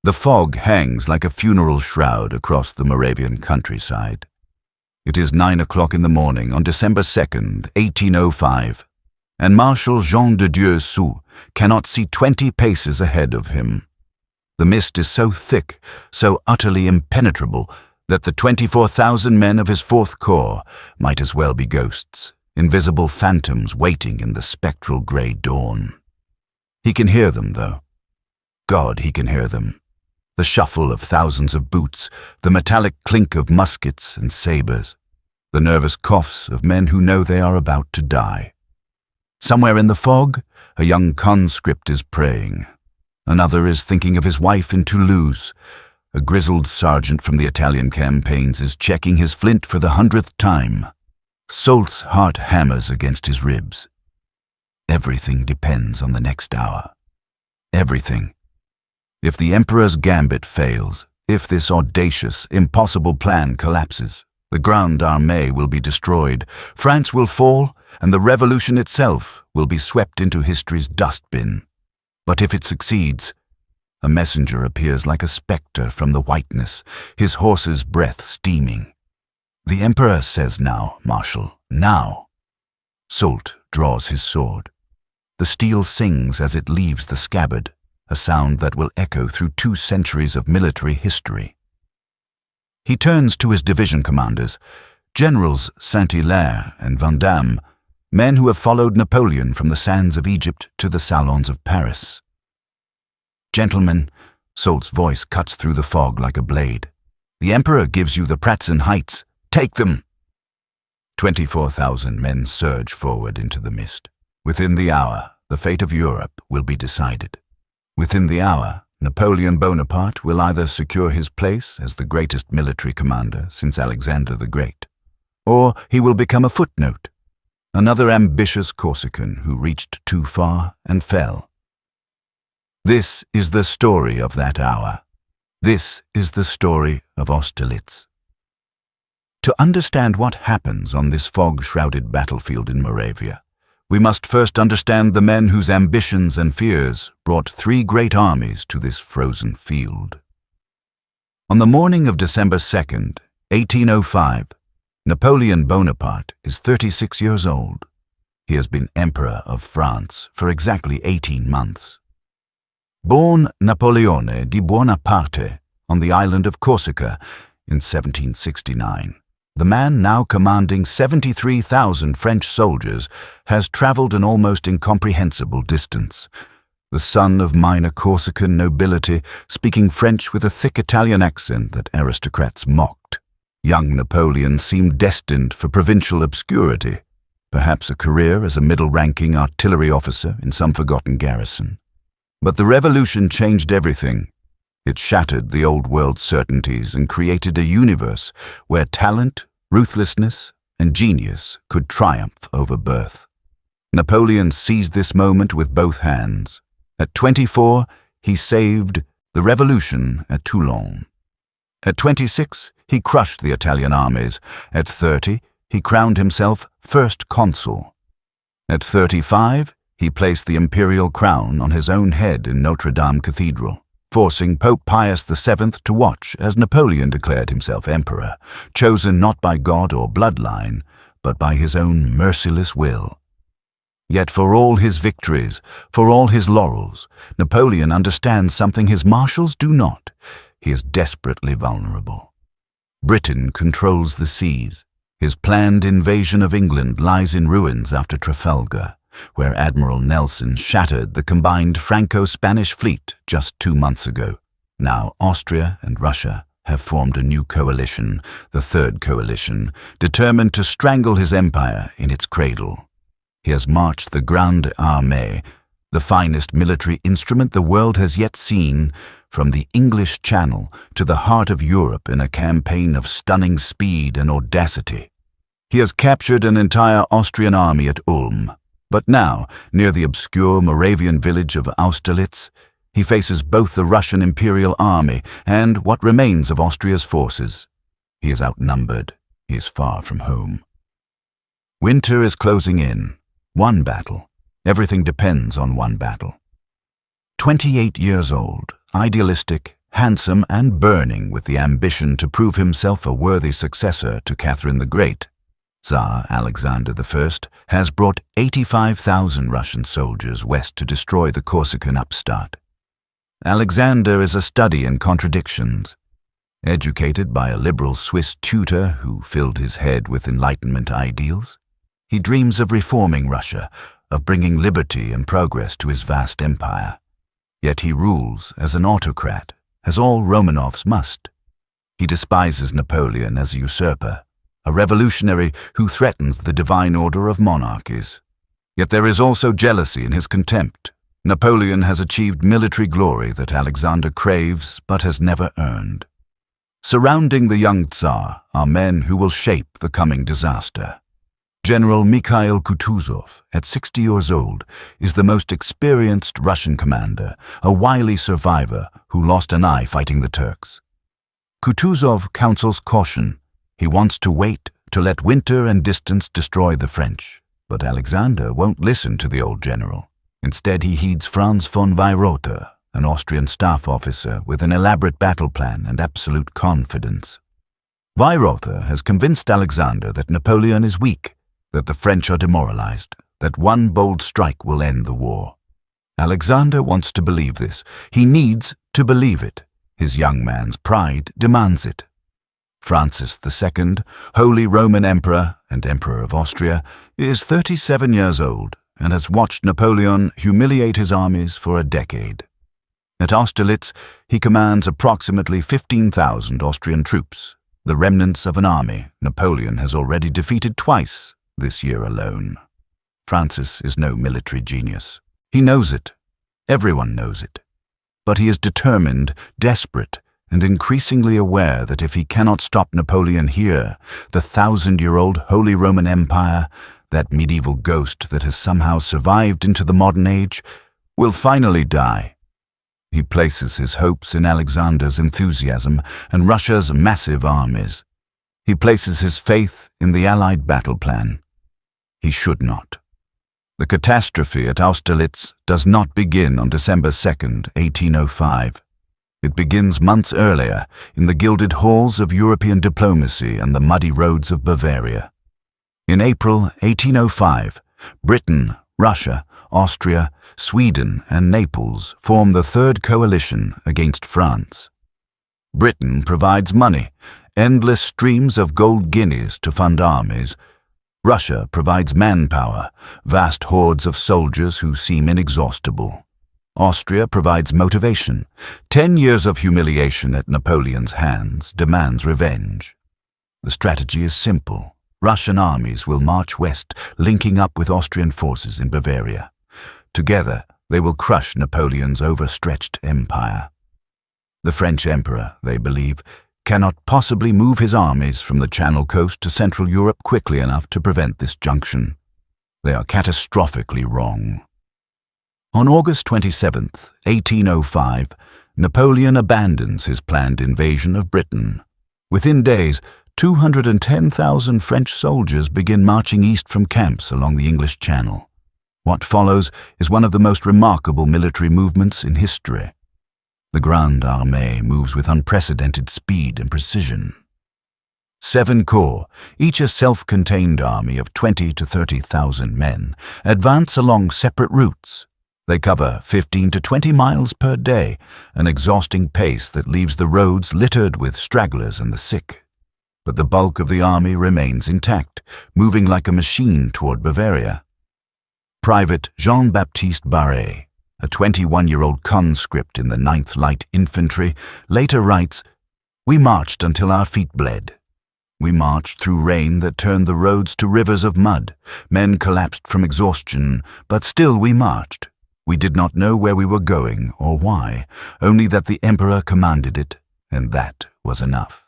The fog hangs like a funeral shroud across the Moravian countryside. It is 9 o'clock in the morning on December 2nd, 1805, and Marshal Jean de Dieu Soult cannot see 20 paces ahead of him. The mist is so thick, so utterly impenetrable, that the 24,000 men of his 4th Corps might as well be ghosts, invisible phantoms waiting in the spectral grey dawn. He can hear them, though. God, he can hear them. The shuffle of thousands of boots, the metallic clink of muskets and sabres, the nervous coughs of men who know they are about to die. Somewhere in the fog, a young conscript is praying. Another is thinking of his wife in Toulouse. A grizzled sergeant from the Italian campaigns is checking his flint for the 100th time. Soult's heart hammers against his ribs. Everything depends on the next hour. Everything. If the Emperor's gambit fails, if this audacious, impossible plan collapses, the Grande Armée will be destroyed, France will fall, and the revolution itself will be swept into history's dustbin. But if it succeeds, a messenger appears like a spectre from the whiteness, his horse's breath steaming. The Emperor says now, Marshal, now. Soult draws his sword. The steel sings as it leaves the scabbard, a sound that will echo through 2 centuries of military history. He turns to his division commanders, Generals Saint-Hilaire and Vandamme, men who have followed Napoleon from the sands of Egypt to the salons of Paris. Gentlemen, Soult's voice cuts through the fog like a blade. The Emperor gives you the Pratzen Heights. Take them! 24,000 men surge forward into the mist. Within the hour, the fate of Europe will be decided. Within the hour, Napoleon Bonaparte will either secure his place as the greatest military commander since Alexander the Great, or he will become a footnote, another ambitious Corsican who reached too far and fell. This is the story of that hour. This is the story of Austerlitz. To understand what happens on this fog-shrouded battlefield in Moravia, we must first understand the men whose ambitions and fears brought 3 great armies to this frozen field. On the morning of December 2nd, 1805, Napoleon Bonaparte is 36 years old. He has been Emperor of France for exactly 18 months. Born Napoleone di Buonaparte on the island of Corsica in 1769, the man now commanding 73,000 French soldiers has traveled an almost incomprehensible distance. The son of minor Corsican nobility, speaking French with a thick Italian accent that aristocrats mocked. Young Napoleon seemed destined for provincial obscurity, perhaps a career as a middle-ranking artillery officer in some forgotten garrison. But the revolution changed everything. It shattered the old world certainties and created a universe where talent, ruthlessness, and genius could triumph over birth. Napoleon seized this moment with both hands. At 24, he saved the revolution at Toulon. At 26, he crushed the Italian armies. At 30, he crowned himself first consul. At 35, he placed the imperial crown on his own head in Notre Dame Cathedral, forcing Pope Pius VII to watch as Napoleon declared himself emperor, chosen not by God or bloodline, but by his own merciless will. Yet for all his victories, for all his laurels, Napoleon understands something his marshals do not. He is desperately vulnerable. Britain controls the seas. His planned invasion of England lies in ruins after Trafalgar, where Admiral Nelson shattered the combined Franco-Spanish fleet just 2 months ago. Now Austria and Russia have formed a new coalition, the Third Coalition, determined to strangle his empire in its cradle. He has marched the Grande Armée, the finest military instrument the world has yet seen, from the English Channel to the heart of Europe in a campaign of stunning speed and audacity. He has captured an entire Austrian army at Ulm. But now, near the obscure Moravian village of Austerlitz, he faces both the Russian Imperial Army and what remains of Austria's forces. He is outnumbered. He is far from home. Winter is closing in. One battle. Everything depends on one battle. 28 years old, idealistic handsome and burning with the ambition to prove himself a worthy successor to Catherine the Great. Tsar Alexander I has brought 85,000 Russian soldiers west to destroy the Corsican upstart. Alexander is a study in contradictions. Educated by a liberal Swiss tutor who filled his head with Enlightenment ideals, he dreams of reforming Russia, of bringing liberty and progress to his vast empire. Yet he rules as an autocrat, as all Romanovs must. He despises Napoleon as a usurper, a revolutionary who threatens the divine order of monarchies. Yet there is also jealousy in his contempt. Napoleon has achieved military glory that Alexander craves but has never earned. Surrounding the young Tsar are men who will shape the coming disaster. General Mikhail Kutuzov, at 60 years old, is the most experienced Russian commander, a wily survivor who lost an eye fighting the Turks. Kutuzov counsels caution. He wants to wait to let winter and distance destroy the French. But Alexander won't listen to the old general. Instead, he heeds Franz von Weyrother, an Austrian staff officer with an elaborate battle plan and absolute confidence. Weyrother has convinced Alexander that Napoleon is weak, that the French are demoralized, that one bold strike will end the war. Alexander wants to believe this. He needs to believe it. His young man's pride demands it. Francis II, Holy Roman Emperor and Emperor of Austria, is 37 years old and has watched Napoleon humiliate his armies for a decade. At Austerlitz, he commands approximately 15,000 Austrian troops, the remnants of an army Napoleon has already defeated twice this year alone. Francis is no military genius. He knows it. Everyone knows it. But he is determined, desperate, and increasingly aware that if he cannot stop Napoleon here, the 1,000-year-old Holy Roman Empire, that medieval ghost that has somehow survived into the modern age, will finally die. He places his hopes in Alexander's enthusiasm and Russia's massive armies. He places his faith in the Allied battle plan. He should not. The catastrophe at Austerlitz does not begin on December 2nd, 1805. It begins months earlier in the gilded halls of European diplomacy and the muddy roads of Bavaria. In April 1805, Britain, Russia, Austria, Sweden, and Naples form the Third Coalition against France. Britain provides money, endless streams of gold guineas to fund armies. Russia provides manpower, vast hordes of soldiers who seem inexhaustible. Austria provides motivation. 10 years of humiliation at Napoleon's hands demands revenge. The strategy is simple. Russian armies will march west, linking up with Austrian forces in Bavaria. Together, they will crush Napoleon's overstretched empire. The French emperor, they believe, cannot possibly move his armies from the Channel coast to Central Europe quickly enough to prevent this junction. They are catastrophically wrong. On August 27, 1805, Napoleon abandons his planned invasion of Britain. Within days, 210,000 French soldiers begin marching east from camps along the English Channel. What follows is one of the most remarkable military movements in history. The Grande Armée moves with unprecedented speed and precision. 7 corps, each a self-contained army of 20 to 30,000 men, advance along separate routes. They cover 15 to 20 miles per day, an exhausting pace that leaves the roads littered with stragglers and the sick. But the bulk of the army remains intact, moving like a machine toward Bavaria. Private Jean-Baptiste Barré, a 21-year-old conscript in the 9th Light Infantry, later writes, "We marched until our feet bled. We marched through rain that turned the roads to rivers of mud. Men collapsed from exhaustion, but still we marched. We did not know where we were going or why, only that the Emperor commanded it, and that was enough."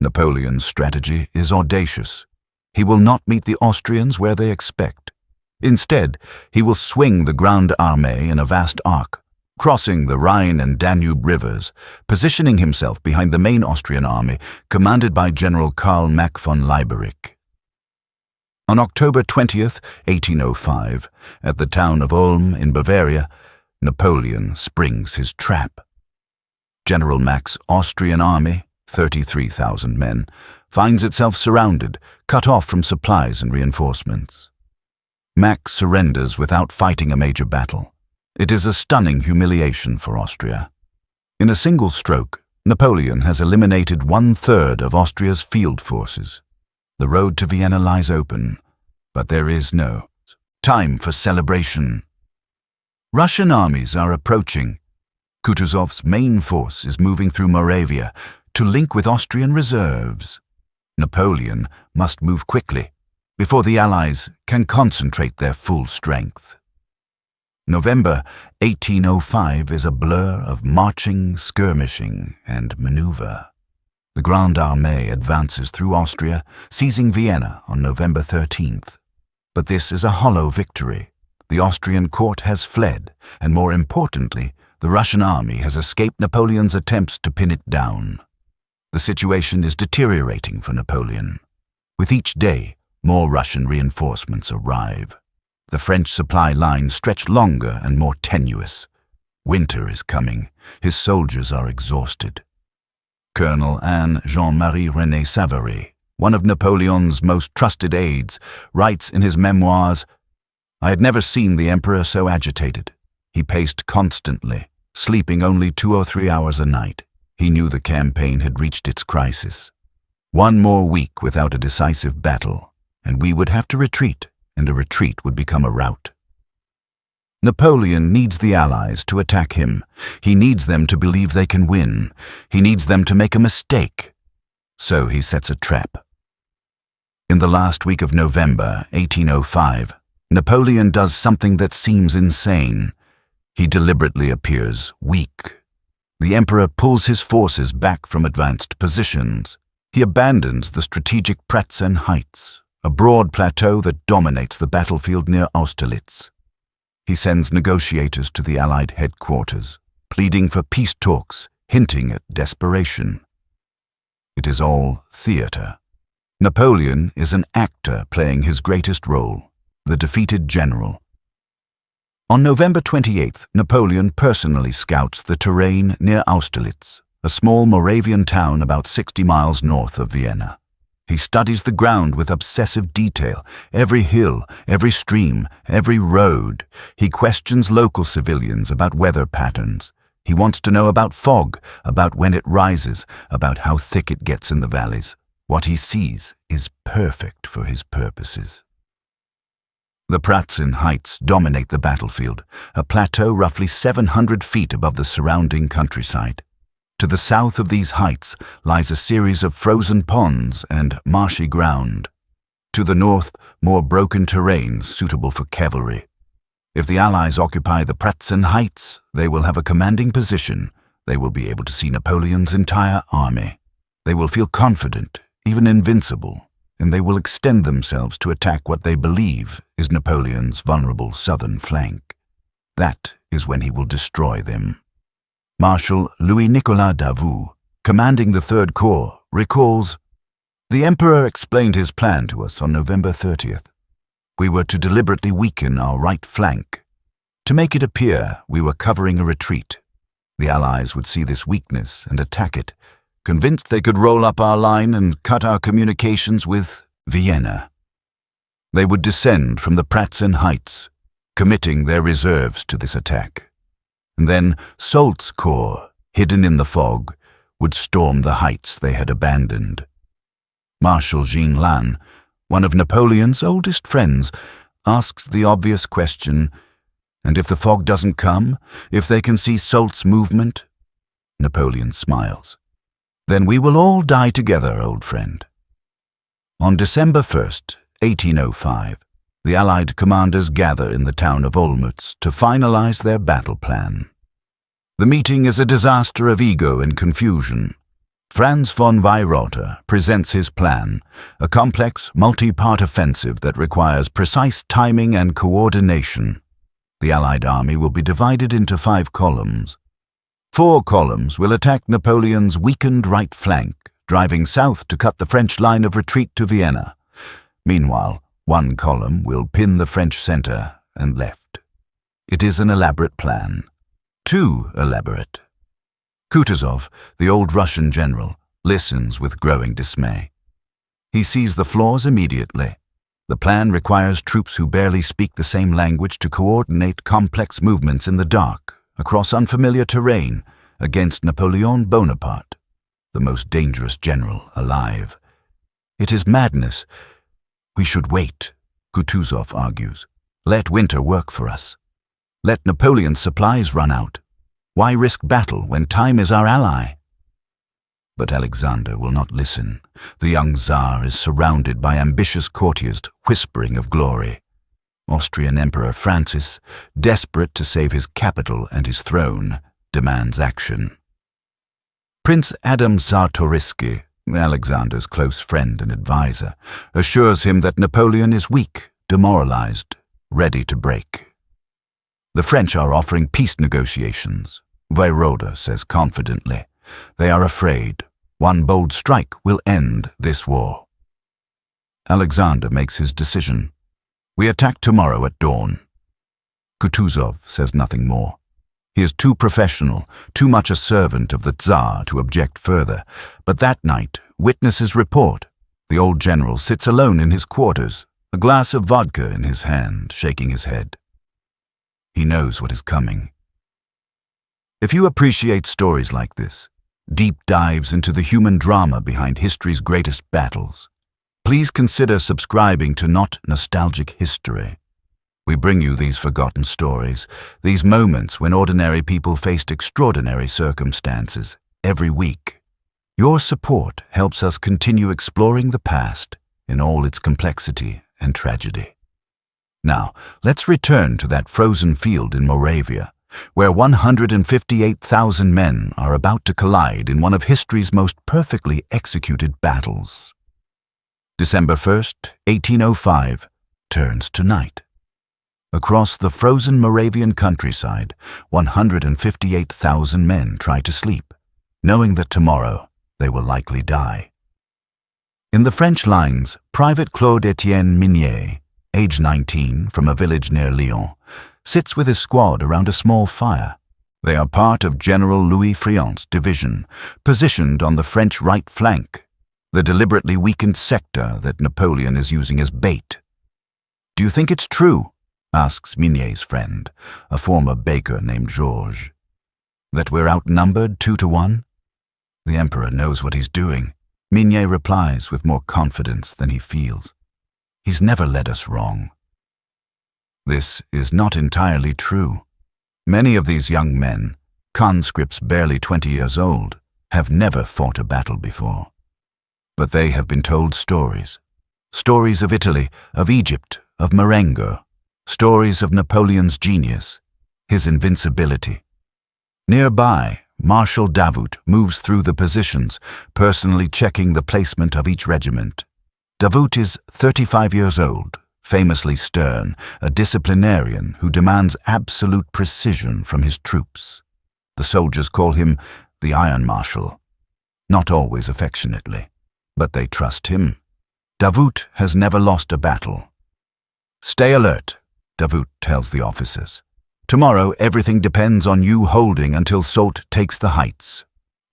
Napoleon's strategy is audacious. He will not meet the Austrians where they expect. Instead, he will swing the Grande Armée in a vast arc, crossing the Rhine and Danube rivers, positioning himself behind the main Austrian army, commanded by General Karl Mack von Leiberich. On October 20th, 1805, at the town of Ulm in Bavaria, Napoleon springs his trap. General Mack's Austrian army, 33,000 men, finds itself surrounded, cut off from supplies and reinforcements. Mack surrenders without fighting a major battle. It is a stunning humiliation for Austria. In a single stroke, Napoleon has eliminated 1/3 of Austria's field forces. The road to Vienna lies open, but there is no time for celebration. Russian armies are approaching. Kutuzov's main force is moving through Moravia to link with Austrian reserves. Napoleon must move quickly before the Allies can concentrate their full strength. November 1805 is a blur of marching, skirmishing, and maneuver. The Grande Armée advances through Austria, seizing Vienna on November 13th. But this is a hollow victory. The Austrian court has fled, and more importantly, the Russian army has escaped Napoleon's attempts to pin it down. The situation is deteriorating for Napoleon. With each day, more Russian reinforcements arrive. The French supply lines stretch longer and more tenuous. Winter is coming. His soldiers are exhausted. Colonel Anne Jean-Marie René Savary, one of Napoleon's most trusted aides, writes in his memoirs, "I had never seen the emperor so agitated. He paced constantly, sleeping only 2 or 3 hours a night. He knew the campaign had reached its crisis. One more week without a decisive battle, and we would have to retreat, and a retreat would become a rout." Napoleon needs the Allies to attack him. He needs them to believe they can win. He needs them to make a mistake. So he sets a trap. In the last week of November 1805, Napoleon does something that seems insane. He deliberately appears weak. The emperor pulls his forces back from advanced positions. He abandons the strategic Pratzen Heights, a broad plateau that dominates the battlefield near Austerlitz. He sends negotiators to the Allied headquarters, pleading for peace talks, hinting at desperation. It is all theater. Napoleon is an actor playing his greatest role, the defeated general. On November 28th, Napoleon personally scouts the terrain near Austerlitz, a small Moravian town about 60 miles north of Vienna. He studies the ground with obsessive detail, every hill, every stream, every road. He questions local civilians about weather patterns. He wants to know about fog, about when it rises, about how thick it gets in the valleys. What he sees is perfect for his purposes. The Pratzen Heights dominate the battlefield, a plateau roughly 700 feet above the surrounding countryside. To the south of these heights lies a series of frozen ponds and marshy ground. To the north, more broken terrain suitable for cavalry. If the Allies occupy the Pratzen Heights, they will have a commanding position. They will be able to see Napoleon's entire army. They will feel confident, even invincible, and they will extend themselves to attack what they believe is Napoleon's vulnerable southern flank. That is when he will destroy them. Marshal Louis-Nicolas Davout, commanding the Third Corps, recalls, "The Emperor explained his plan to us on November 30th. We were to deliberately weaken our right flank. To make it appear we were covering a retreat. The Allies would see this weakness and attack it, convinced they could roll up our line and cut our communications with Vienna. They would descend from the Pratzen Heights, committing their reserves to this attack. And then Soult's corps, hidden in the fog, would storm the heights they had abandoned." Marshal Jean Lannes, one of Napoleon's oldest friends, asks the obvious question, "And if the fog doesn't come, if they can see Soult's movement?" Napoleon smiles. "Then we will all die together, old friend." On December 1st, 1805, the Allied commanders gather in the town of Olmütz to finalize their battle plan. The meeting is a disaster of ego and confusion. Franz von Weyrother presents his plan, a complex, multi-part offensive that requires precise timing and coordination. The Allied army will be divided into 5 columns. 4 columns will attack Napoleon's weakened right flank, driving south to cut the French line of retreat to Vienna. Meanwhile, 1 column will pin the French center and left. It is an elaborate plan. Too elaborate. Kutuzov, the old Russian general, listens with growing dismay. He sees the flaws immediately. The plan requires troops who barely speak the same language to coordinate complex movements in the dark, across unfamiliar terrain, against Napoleon Bonaparte, the most dangerous general alive. It is madness. We should wait, Kutuzov argues. Let winter work for us. Let Napoleon's supplies run out. Why risk battle when time is our ally? But Alexander will not listen. The young Tsar is surrounded by ambitious courtiers whispering of glory. Austrian Emperor Francis, desperate to save his capital and his throne, demands action. Prince Adam Czartoryski, Alexander's close friend and advisor, assures him that Napoleon is weak, demoralized, ready to break. The French are offering peace negotiations, Vairoda says confidently. They are afraid. One bold strike will end this war. Alexander makes his decision. We attack tomorrow at dawn. Kutuzov says nothing more. He is too professional, too much a servant of the Tsar to object further. But that night, witnesses report. The old general sits alone in his quarters, a glass of vodka in his hand, shaking his head. He knows what is coming. If you appreciate stories like this, deep dives into the human drama behind history's greatest battles, please consider subscribing to Not Nostalgic History. We bring you these forgotten stories, these moments when ordinary people faced extraordinary circumstances, every week. Your support helps us continue exploring the past in all its complexity and tragedy. Now, let's return to that frozen field in Moravia, where 158,000 men are about to collide in one of history's most perfectly executed battles. December 1st, 1805, turns to night. Across the frozen Moravian countryside, 158,000 men try to sleep, knowing that tomorrow they will likely die. In the French lines, Private Claude-Étienne Minier, age 19, from a village near Lyon, sits with his squad around a small fire. They are part of General Louis Friant's division, positioned on the French right flank, the deliberately weakened sector that Napoleon is using as bait. "Do you think it's true?" asks Minier's friend, a former baker named Georges. "That we're outnumbered 2-1? The Emperor knows what he's doing," Minier replies with more confidence than he feels. "He's never led us wrong." This is not entirely true. Many of these young men, conscripts barely 20 years old, have never fought a battle before. But they have been told stories. Stories of Italy, of Egypt, of Marengo. Stories of Napoleon's genius, his invincibility. Nearby, Marshal Davout moves through the positions, personally checking the placement of each regiment. Davout is 35 years old, famously stern, a disciplinarian who demands absolute precision from his troops. The soldiers call him the Iron Marshal, not always affectionately, but they trust him. Davout has never lost a battle. "Stay alert," Davout tells the officers. "Tomorrow everything depends on you holding until Soult takes the heights.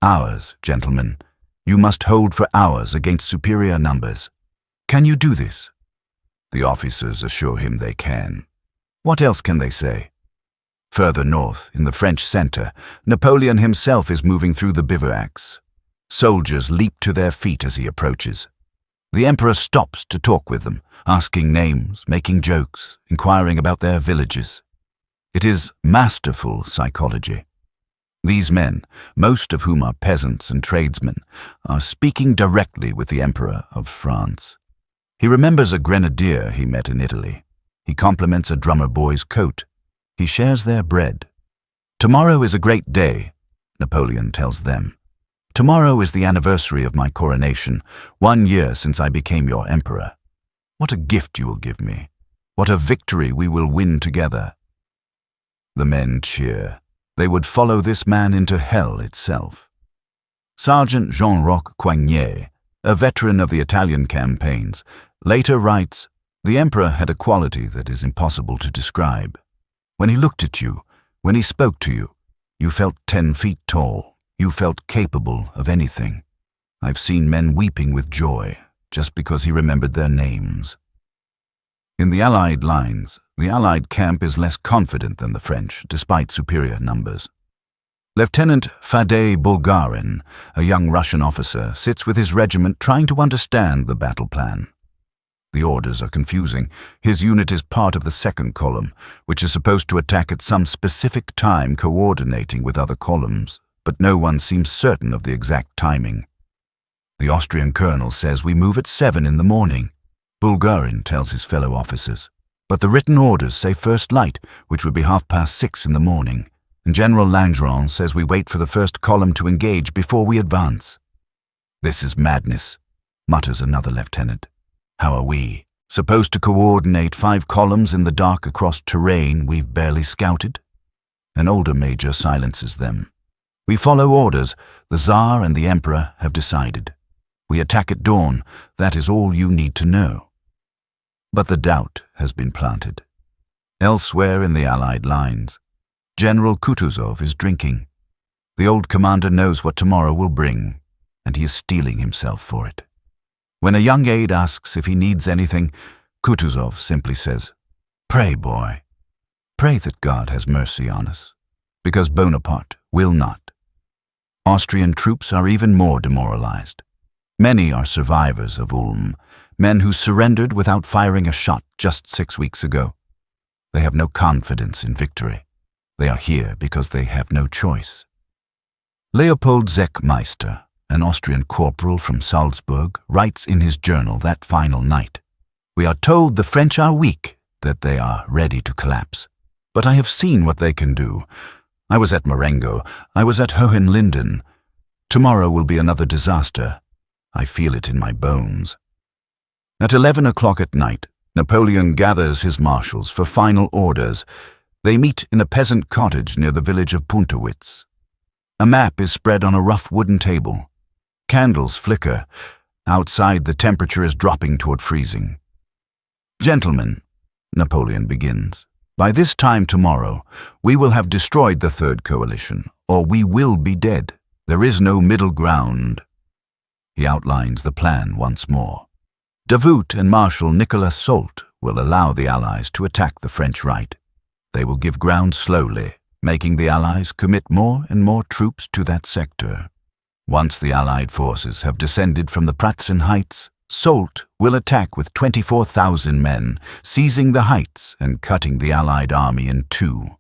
Hours, gentlemen. You must hold for hours against superior numbers. Can you do this?" The officers assure him they can. What else can they say? Further north, in the French center, Napoleon himself is moving through the bivouacs. Soldiers leap to their feet as he approaches. The Emperor stops to talk with them, asking names, making jokes, inquiring about their villages. It is masterful psychology. These men, most of whom are peasants and tradesmen, are speaking directly with the Emperor of France. He remembers a grenadier he met in Italy. He compliments a drummer boy's coat. He shares their bread. "Tomorrow is a great day," Napoleon tells them. "Tomorrow is the anniversary of my coronation, 1 year since I became your emperor. What a gift you will give me. What a victory we will win together." The men cheer. They would follow this man into hell itself. Sergeant Jean-Roch Coignet, a veteran of the Italian campaigns, later writes, "The emperor had a quality that is impossible to describe. When he looked at you, when he spoke to you, you felt 10 feet tall. You felt capable of anything. I've seen men weeping with joy just because he remembered their names. In the Allied lines, the Allied camp is less confident than the French, despite superior numbers. Lieutenant Fadej Bulgarin, a young Russian officer, sits with his regiment trying to understand the battle plan. The orders are confusing. His unit is part of the second column, which is supposed to attack at some specific time, coordinating with other columns, but no one seems certain of the exact timing. The Austrian colonel says we move at 7 in the morning. Bulgarin tells his fellow officers, but the written orders say first light, which would be 6:30 in the morning, and General Langeron says we wait for the first column to engage before we advance. This is madness, mutters another lieutenant. How are we supposed to coordinate 5 columns in the dark across terrain we've barely scouted? An older major silences them. We follow orders. The Tsar and the Emperor have decided. We attack at dawn. That is all you need to know. But the doubt has been planted. Elsewhere in the Allied lines, General Kutuzov is drinking. The old commander knows what tomorrow will bring, and he is steeling himself for it. When a young aide asks if he needs anything, Kutuzov simply says, "Pray, boy. Pray that God has mercy on us, because Bonaparte will not." Austrian troops are even more demoralized. Many are survivors of Ulm, men who surrendered without firing a shot just 6 weeks ago. They have no confidence in victory. They are here because they have no choice. Leopold Zeckmeister, an Austrian corporal from Salzburg, writes in his journal that final night, "We are told the French are weak, that they are ready to collapse. But I have seen what they can do. I was at Marengo. I was at Hohenlinden. Tomorrow will be another disaster. I feel it in my bones." At 11 o'clock at night, Napoleon gathers his marshals for final orders. They meet in a peasant cottage near the village of Puntowitz. A map is spread on a rough wooden table. Candles flicker. Outside, the temperature is dropping toward freezing. "Gentlemen," Napoleon begins, "by this time tomorrow, we will have destroyed the Third Coalition, or we will be dead. There is no middle ground." He outlines the plan once more. Davout and Marshal Nicolas Soult will allow the Allies to attack the French right. They will give ground slowly, making the Allies commit more and more troops to that sector. Once the Allied forces have descended from the Pratzen Heights, Soult will attack with 24,000 men, seizing the heights and cutting the Allied army in two.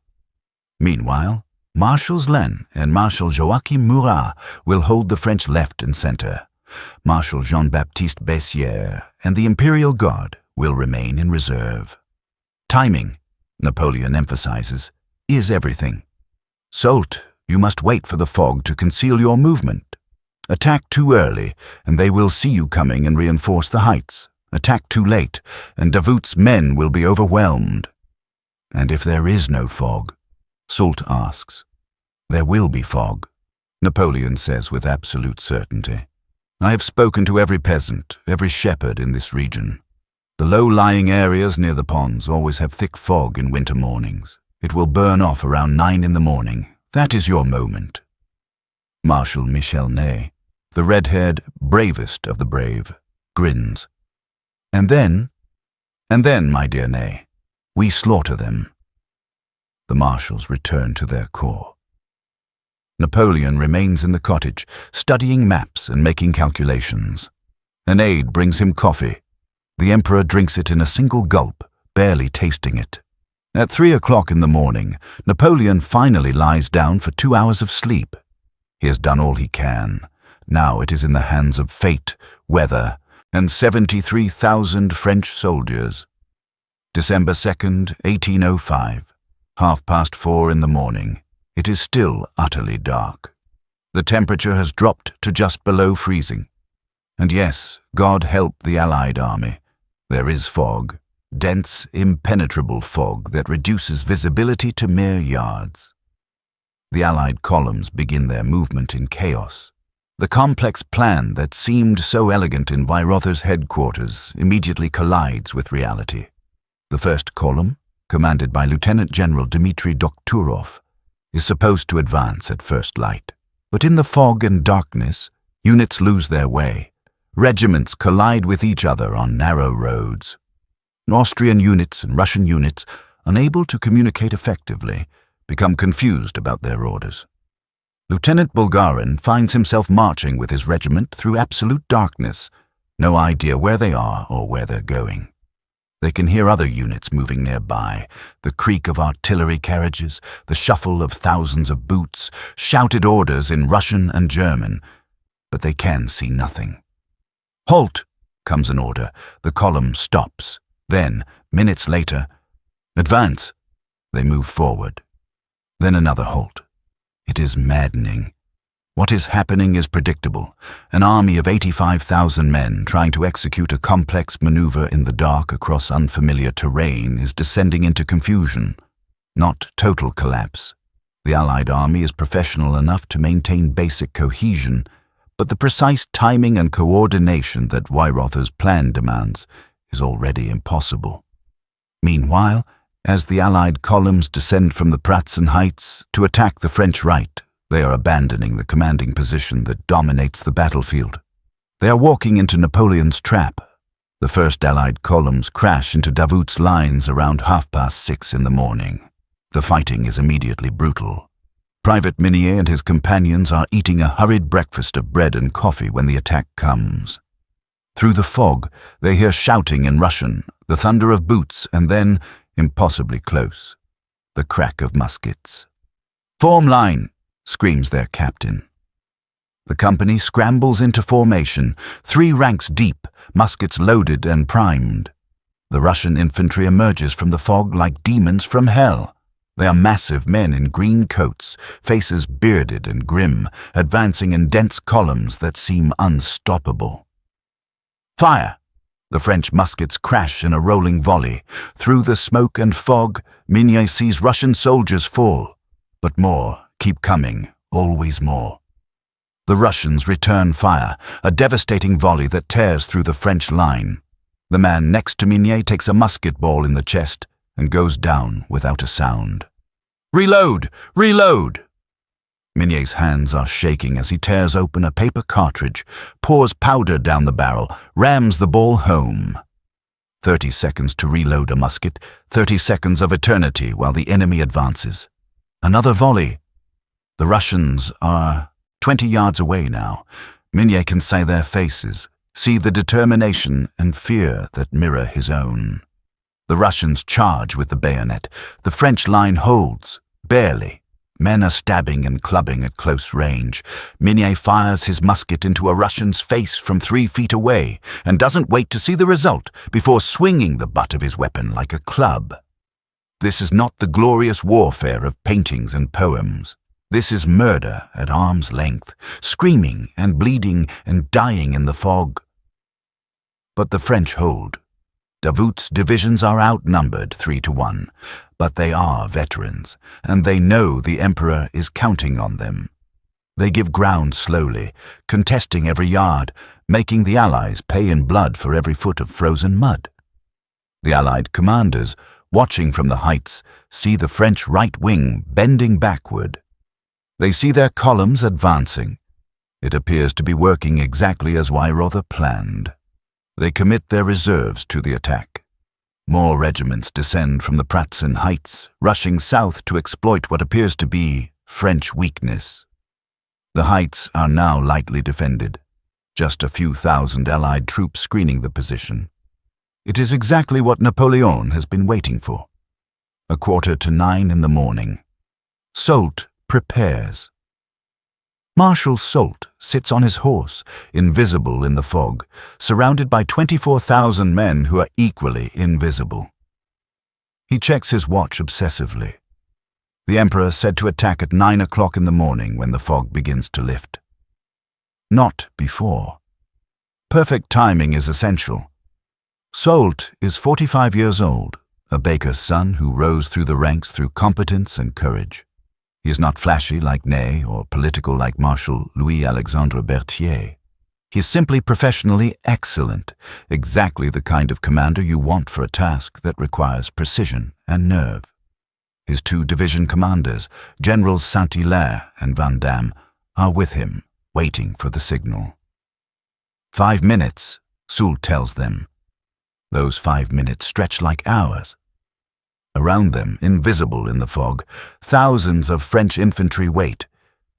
Meanwhile, Marshals Len and Marshal Joachim Murat will hold the French left and center. Marshal Jean-Baptiste Bessières and the Imperial Guard will remain in reserve. Timing, Napoleon emphasizes, is everything. Soult, you must wait for the fog to conceal your movement. Attack too early, and they will see you coming and reinforce the heights. Attack too late, and Davout's men will be overwhelmed. And if there is no fog, Soult asks. There will be fog, Napoleon says with absolute certainty. I have spoken to every peasant, every shepherd in this region. The low-lying areas near the ponds always have thick fog in winter mornings. It will burn off around 9 in the morning. That is your moment. Marshal Michel Ney, the red-haired, bravest of the brave, grins. And then, my dear Ney, we slaughter them. The marshals return to their corps. Napoleon remains in the cottage, studying maps and making calculations. An aide brings him coffee. The Emperor drinks it in a single gulp, barely tasting it. At 3 o'clock in the morning, Napoleon finally lies down for 2 hours of sleep. He has done all he can. Now it is in the hands of fate, weather, and 73,000 French soldiers. December 2nd, 1805, 4:30 in the morning. It is still utterly dark. The temperature has dropped to just below freezing. And yes, God help the Allied army. There is fog, dense, impenetrable fog that reduces visibility to mere yards. The Allied columns begin their movement in chaos. The complex plan that seemed so elegant in Weirother's headquarters immediately collides with reality. The first column, commanded by Lieutenant General Dmitry Dokhturov, is supposed to advance at first light. But in the fog and darkness, units lose their way. Regiments collide with each other on narrow roads. Austrian units and Russian units, unable to communicate effectively, become confused about their orders. Lieutenant Bulgarin finds himself marching with his regiment through absolute darkness, no idea where they are or where they're going. They can hear other units moving nearby, the creak of artillery carriages, the shuffle of thousands of boots, shouted orders in Russian and German, but they can see nothing. "Halt!" comes an order. The column stops. Then, minutes later, "Advance!" They move forward. Then another halt. It is maddening. What is happening is predictable. An army of 85,000 men trying to execute a complex maneuver in the dark across unfamiliar terrain is descending into confusion, not total collapse. The Allied army is professional enough to maintain basic cohesion, but the precise timing and coordination that Weyrother's plan demands is already impossible. Meanwhile, as the Allied columns descend from the Pratzen Heights to attack the French right, they are abandoning the commanding position that dominates the battlefield. They are walking into Napoleon's trap. The first Allied columns crash into Davout's lines around 6:30 in the morning. The fighting is immediately brutal. Private Minier and his companions are eating a hurried breakfast of bread and coffee when the attack comes. Through the fog, they hear shouting in Russian, the thunder of boots, and then, impossibly close, the crack of muskets. "Form line!" screams their captain. The company scrambles into formation, 3 ranks deep, muskets loaded and primed. The Russian infantry emerges from the fog like demons from hell. They are massive men in green coats, faces bearded and grim, advancing in dense columns that seem unstoppable. "Fire!" The French muskets crash in a rolling volley. Through the smoke and fog, Minier sees Russian soldiers fall. But more keep coming, always more. The Russians return fire, a devastating volley that tears through the French line. The man next to Minier takes a musket ball in the chest and goes down without a sound. "Reload! Reload!" Minier's hands are shaking as he tears open a paper cartridge, pours powder down the barrel, rams the ball home. 30 seconds to reload a musket, 30 seconds of eternity while the enemy advances. Another volley. The Russians are 20 yards away now. Minier can see their faces, see the determination and fear that mirror his own. The Russians charge with the bayonet. The French line holds, barely. Men are stabbing and clubbing at close range. Minier fires his musket into a Russian's face from 3 feet away and doesn't wait to see the result before swinging the butt of his weapon like a club. This is not the glorious warfare of paintings and poems. This is murder at arm's length, screaming and bleeding and dying in the fog. But the French hold. Davout's divisions are outnumbered 3-1, but they are veterans, and they know the Emperor is counting on them. They give ground slowly, contesting every yard, making the Allies pay in blood for every foot of frozen mud. The Allied commanders, watching from the heights, see the French right wing bending backward. They see their columns advancing. It appears to be working exactly as Weyrother planned. They commit their reserves to the attack. More regiments descend from the Pratzen Heights, rushing south to exploit what appears to be French weakness. The heights are now lightly defended, just a few thousand Allied troops screening the position. It is exactly what Napoleon has been waiting for. 9:15 in the morning. Soult prepares. Marshal Soult sits on his horse, invisible in the fog, surrounded by 24,000 men who are equally invisible. He checks his watch obsessively. The Emperor said to attack at 9 o'clock in the morning when the fog begins to lift. Not before. Perfect timing is essential. Soult is 45 years old, a baker's son who rose through the ranks through competence and courage. He is not flashy like Ney or political like Marshal Louis-Alexandre Berthier. He is simply professionally excellent, exactly the kind of commander you want for a task that requires precision and nerve. His 2 division commanders, Generals Saint-Hilaire and Van Damme, are with him, waiting for the signal. 5 minutes, Soult tells them. Those 5 minutes stretch like hours. Around them, invisible in the fog, thousands of French infantry wait.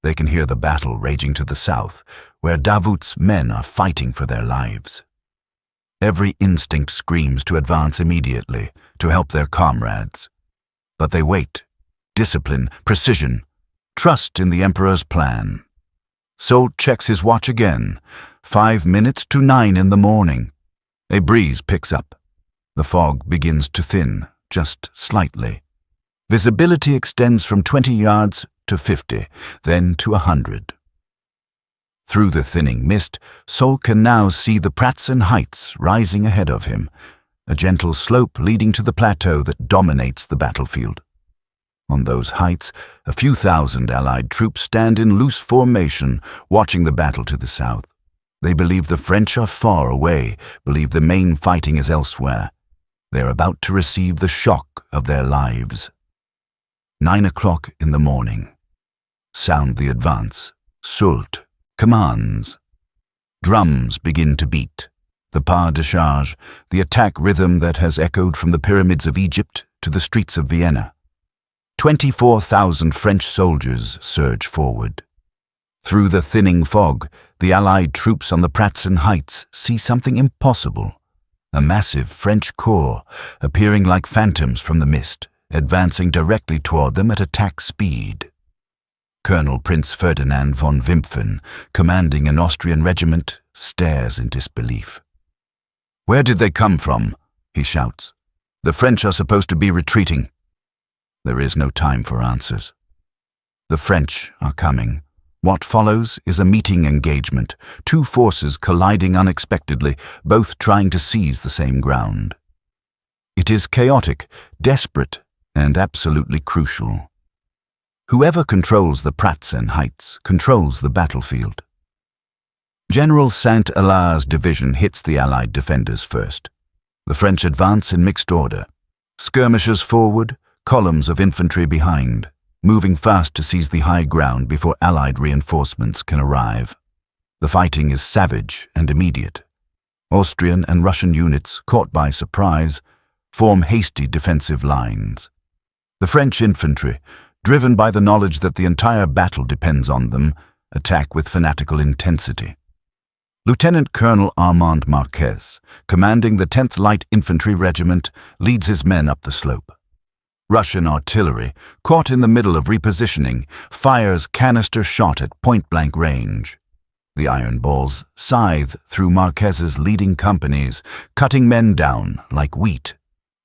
They can hear the battle raging to the south, where Davout's men are fighting for their lives. Every instinct screams to advance immediately, to help their comrades. But they wait. Discipline, precision, trust in the Emperor's plan. Soult checks his watch again. 5 minutes to 9 in the morning. A breeze picks up. The fog begins to thin, just slightly. Visibility extends from 20 yards to 50, then to 100. Through the thinning mist, Soult can now see the Pratzen heights rising ahead of him, a gentle slope leading to the plateau that dominates the battlefield. On those heights, a few thousand Allied troops stand in loose formation, watching the battle to the south. They believe the French are far away, believe the main fighting is elsewhere. They're about to receive the shock of their lives. 9 o'clock in the morning. Sound the advance. Soult commands. Drums begin to beat. The pas de charge, the attack rhythm that has echoed from the pyramids of Egypt to the streets of Vienna. 24,000 French soldiers surge forward. Through the thinning fog, the Allied troops on the Pratzen heights see something impossible. A massive French corps, appearing like phantoms from the mist, advancing directly toward them at attack speed. Colonel Prince Ferdinand von Wimpfen, commanding an Austrian regiment, stares in disbelief. "Where did they come from?" he shouts. "The French are supposed to be retreating." There is no time for answers. The French are coming. What follows is a meeting engagement, two forces colliding unexpectedly, both trying to seize the same ground. It is chaotic, desperate, and absolutely crucial. Whoever controls the Pratzen heights controls the battlefield. General Saint-Hilary's division hits the Allied defenders first. The French advance in mixed order. Skirmishers forward, columns of infantry behind, moving fast to seize the high ground before Allied reinforcements can arrive. The fighting is savage and immediate. Austrian and Russian units, caught by surprise, form hasty defensive lines. The French infantry, driven by the knowledge that the entire battle depends on them, attack with fanatical intensity. Lieutenant Colonel Armand Marquez, commanding the 10th Light Infantry Regiment, leads his men up the slope. Russian artillery, caught in the middle of repositioning, fires canister shot at point-blank range. The iron balls scythe through Marquez's leading companies, cutting men down like wheat.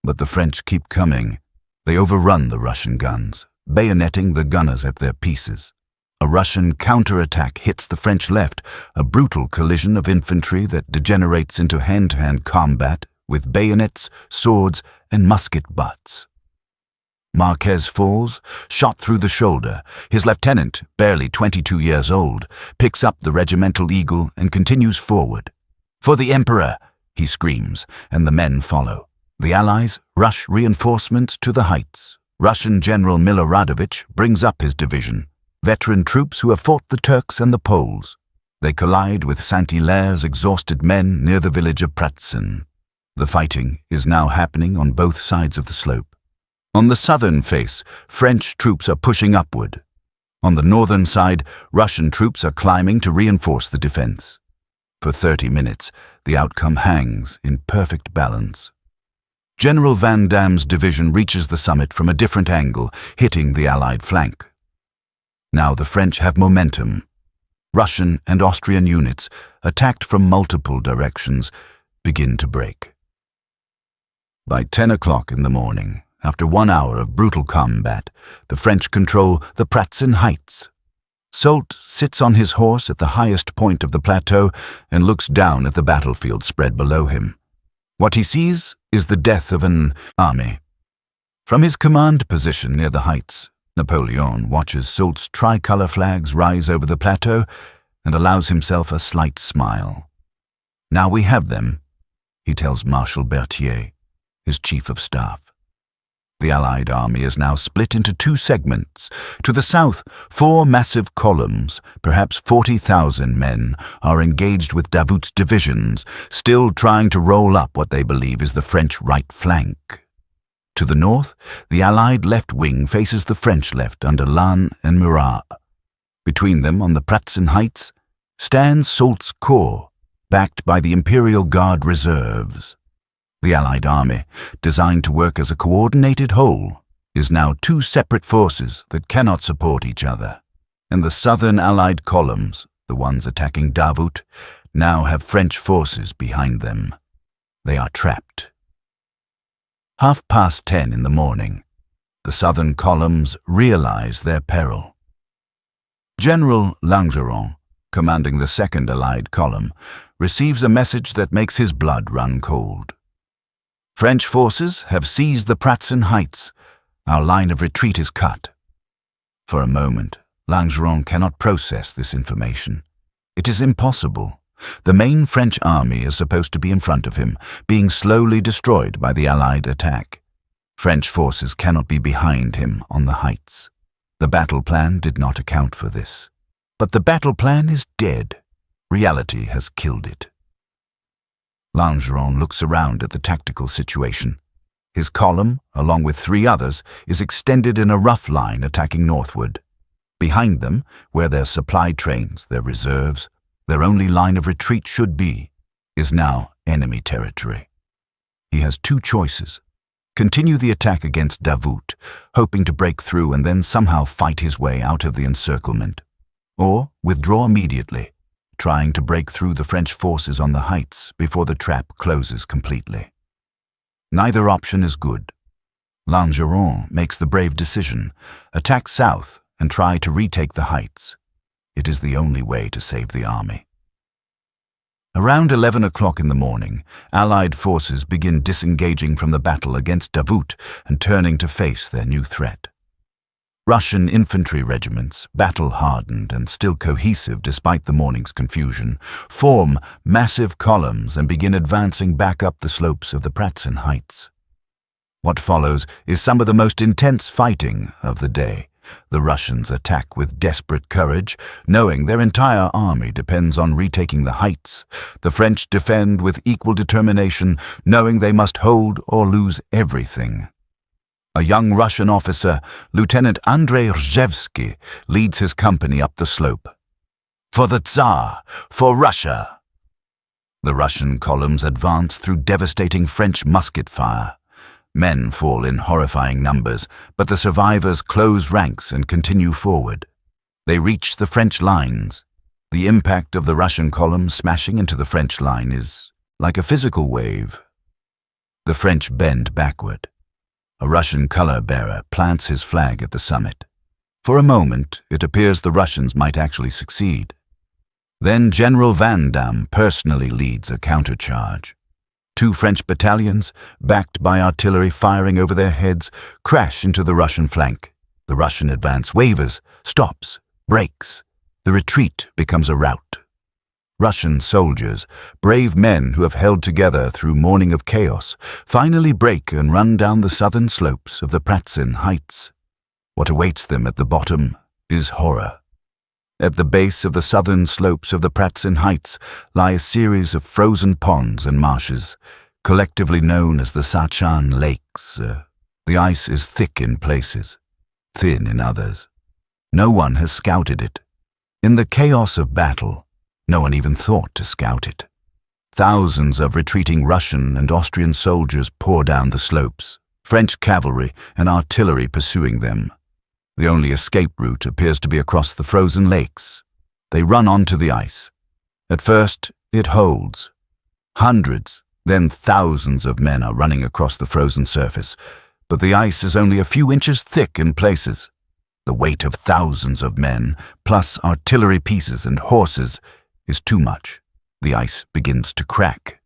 But the French keep coming. They overrun the Russian guns, bayoneting the gunners at their pieces. A Russian counterattack hits the French left, a brutal collision of infantry that degenerates into hand-to-hand combat with bayonets, swords, and musket butts. Marquez falls, shot through the shoulder. His lieutenant, barely 22 years old, picks up the regimental eagle and continues forward. "For the Emperor!" he screams, and the men follow. The Allies rush reinforcements to the heights. Russian General Miloradovich brings up his division, veteran troops who have fought the Turks and the Poles. They collide with Saint-Hilary's exhausted men near the village of Pratzen. The fighting is now happening on both sides of the slope. On the southern face, French troops are pushing upward. On the northern side, Russian troops are climbing to reinforce the defense. For 30 minutes, the outcome hangs in perfect balance. General Van Damme's division reaches the summit from a different angle, hitting the Allied flank. Now the French have momentum. Russian and Austrian units, attacked from multiple directions, begin to break. By 10 o'clock in the morning, after 1 hour of brutal combat, the French control the Pratzen heights. Soult sits on his horse at the highest point of the plateau and looks down at the battlefield spread below him. What he sees is the death of an army. From his command position near the heights, Napoleon watches Soult's tricolour flags rise over the plateau and allows himself a slight smile. "Now we have them," he tells Marshal Berthier, his chief of staff. The Allied army is now split into two segments. To the south, four massive columns, perhaps 40,000 men, are engaged with Davout's divisions, still trying to roll up what they believe is the French right flank. To the north, the Allied left wing faces the French left under Lannes and Murat. Between them, on the Pratzen Heights, stands Soult's corps, backed by the Imperial Guard reserves. The Allied army, designed to work as a coordinated whole, is now two separate forces that cannot support each other. And the southern Allied columns, the ones attacking Davout, now have French forces behind them. They are trapped. 10:30 in the morning. The southern columns realize their peril. General Langeron, commanding the second Allied column, receives a message that makes his blood run cold. French forces have seized the Pratzen Heights. Our line of retreat is cut. For a moment, Langeron cannot process this information. It is impossible. The main French army is supposed to be in front of him, being slowly destroyed by the Allied attack. French forces cannot be behind him on the heights. The battle plan did not account for this. But the battle plan is dead. Reality has killed it. Langeron looks around at the tactical situation. His column, along with three others, is extended in a rough line attacking northward. Behind them, where their supply trains, their reserves, their only line of retreat should be, is now enemy territory. He has two choices. Continue the attack against Davout, hoping to break through and then somehow fight his way out of the encirclement. Or withdraw immediately, trying to break through the French forces on the heights before the trap closes completely. Neither option is good. Langeron makes the brave decision, attack south and try to retake the heights. It is the only way to save the army. Around 11 o'clock in the morning, Allied forces begin disengaging from the battle against Davout and turning to face their new threat. Russian infantry regiments, battle-hardened and still cohesive despite the morning's confusion, form massive columns and begin advancing back up the slopes of the Pratzen Heights. What follows is some of the most intense fighting of the day. The Russians attack with desperate courage, knowing their entire army depends on retaking the heights. The French defend with equal determination, knowing they must hold or lose everything. A young Russian officer, Lieutenant Andrei Rzhevsky, leads his company up the slope. For the Tsar! For Russia! The Russian columns advance through devastating French musket fire. Men fall in horrifying numbers, but the survivors close ranks and continue forward. They reach the French lines. The impact of the Russian column smashing into the French line is like a physical wave. The French bend backward. A Russian color-bearer plants his flag at the summit. For a moment, it appears the Russians might actually succeed. Then General Van Damme personally leads a countercharge. Two French battalions, backed by artillery firing over their heads, crash into the Russian flank. The Russian advance wavers, stops, breaks. The retreat becomes a rout. Russian soldiers, brave men who have held together through morning of chaos, finally break and run down the southern slopes of the Pratzen Heights. What awaits them at the bottom is horror. At the base of the southern slopes of the Pratzen Heights lie a series of frozen ponds and marshes, collectively known as the Sachan Lakes. The ice is thick in places, thin in others. No one has scouted it. In the chaos of battle, no one even thought to scout it. Thousands of retreating Russian and Austrian soldiers pour down the slopes, French cavalry and artillery pursuing them. The only escape route appears to be across the frozen lakes. They run onto the ice. At first, it holds. Hundreds, then thousands of men are running across the frozen surface, but the ice is only a few inches thick in places. The weight of thousands of men, plus artillery pieces and horses, is too much. The ice begins to crack.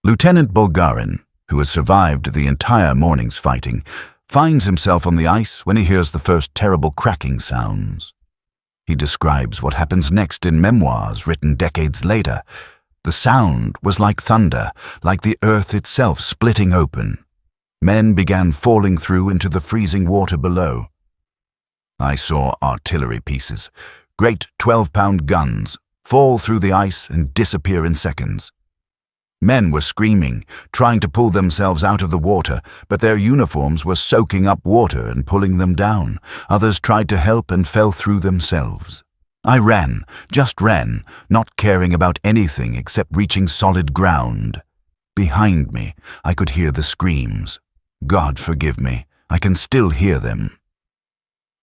Lieutenant Bulgarin, who has survived the entire morning's fighting, finds himself on the ice when he hears the first terrible cracking sounds. He describes what happens next in memoirs written decades later. The sound was like thunder, like the earth itself splitting open. Men began falling through into the freezing water below. I saw artillery pieces, great 12-pound guns, fall through the ice and disappear in seconds. Men were screaming, trying to pull themselves out of the water, but their uniforms were soaking up water and pulling them down. Others tried to help and fell through themselves. I ran, just ran, not caring about anything except reaching solid ground. Behind me, I could hear the screams. God forgive me, I can still hear them.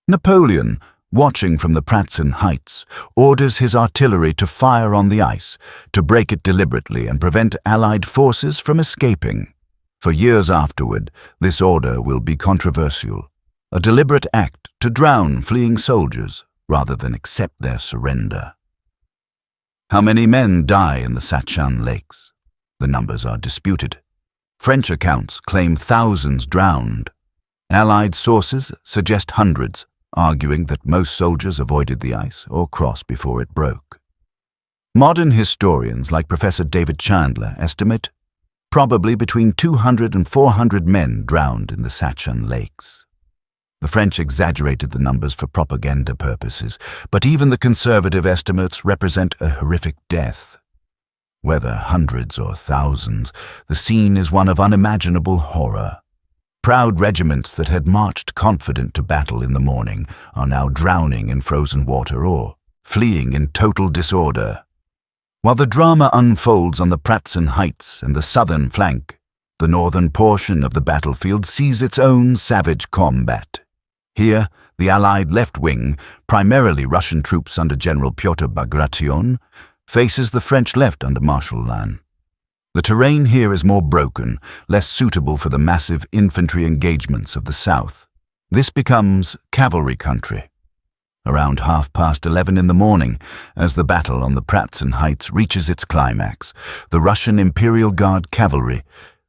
Napoleon, watching from the Pratzen Heights, orders his artillery to fire on the ice, to break it deliberately and prevent Allied forces from escaping. For years afterward, this order will be controversial, a deliberate act to drown fleeing soldiers rather than accept their surrender. How many men die in the Sachin lakes? The numbers are disputed. French accounts claim thousands drowned. Allied sources suggest hundreds, arguing that most soldiers avoided the ice or crossed before it broke. Modern historians like Professor David Chandler estimate probably between 200 and 400 men drowned in the Sachin lakes. The French exaggerated the numbers for propaganda purposes, but even the conservative estimates represent a horrific death. Whether hundreds or thousands, the scene is one of unimaginable horror. Proud regiments that had marched confident to battle in the morning are now drowning in frozen water or fleeing in total disorder. While the drama unfolds on the Pratzen Heights and the southern flank, the northern portion of the battlefield sees its own savage combat. Here, the Allied left wing, primarily Russian troops under General Pyotr Bagration, faces the French left under Marshal Lannes. The terrain here is more broken, less suitable for the massive infantry engagements of the south. This becomes cavalry country. Around 11:30 in the morning, as the battle on the Pratzen Heights reaches its climax, the Russian Imperial Guard cavalry,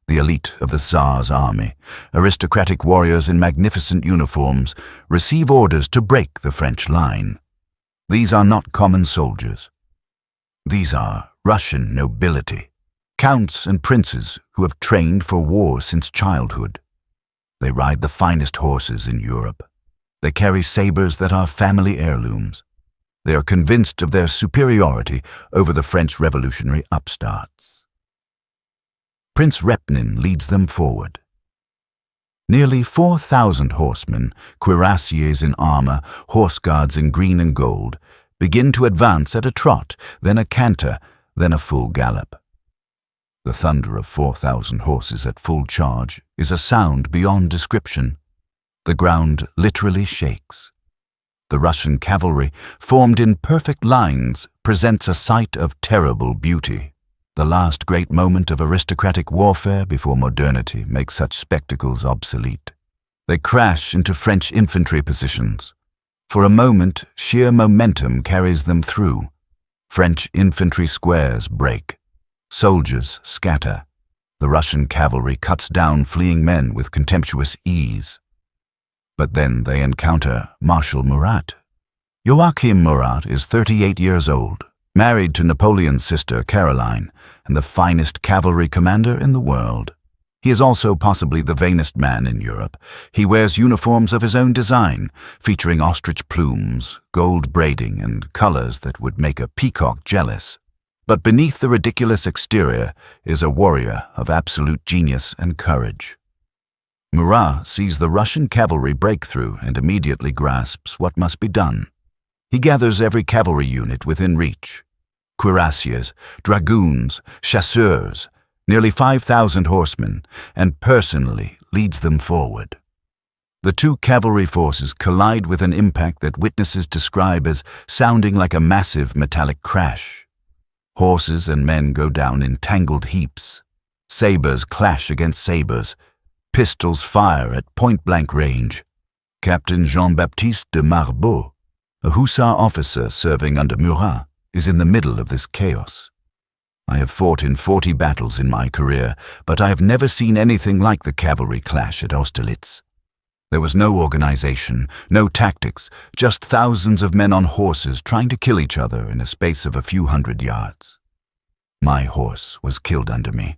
the elite of the Tsar's army, aristocratic warriors in magnificent uniforms, receive orders to break the French line. These are not common soldiers. These are Russian nobility, counts and princes who have trained for war since childhood. They ride the finest horses in Europe. They carry sabers that are family heirlooms. They are convinced of their superiority over the French revolutionary upstarts. Prince Repnin leads them forward. Nearly 4,000 horsemen, cuirassiers in armor, horse guards in green and gold, begin to advance at a trot, then a canter, then a full gallop. The thunder of 4,000 horses at full charge is a sound beyond description. The ground literally shakes. The Russian cavalry, formed in perfect lines, presents a sight of terrible beauty. The last great moment of aristocratic warfare before modernity makes such spectacles obsolete. They crash into French infantry positions. For a moment, sheer momentum carries them through. French infantry squares break. Soldiers scatter. The Russian cavalry cuts down fleeing men with contemptuous ease. But then they encounter Marshal Murat. Joachim Murat is 38 years old, married to Napoleon's sister Caroline, and the finest cavalry commander in the world. He is also possibly the vainest man in Europe. He wears uniforms of his own design, featuring ostrich plumes, gold braiding, and colors that would make a peacock jealous. But beneath the ridiculous exterior is a warrior of absolute genius and courage. Murat sees the Russian cavalry break through and immediately grasps what must be done. He gathers every cavalry unit within reach. Cuirassiers, dragoons, chasseurs, nearly 5,000 horsemen, and personally leads them forward. The two cavalry forces collide with an impact that witnesses describe as sounding like a massive metallic crash. Horses and men go down in tangled heaps. Sabers clash against sabers. Pistols fire at point-blank range. Captain Jean-Baptiste de Marbeau, a hussar officer serving under Murat, is in the middle of this chaos. I have fought in 40 battles in my career, but I have never seen anything like the cavalry clash at Austerlitz. There was no organization, no tactics, just thousands of men on horses trying to kill each other in a space of a few hundred yards. My horse was killed under me.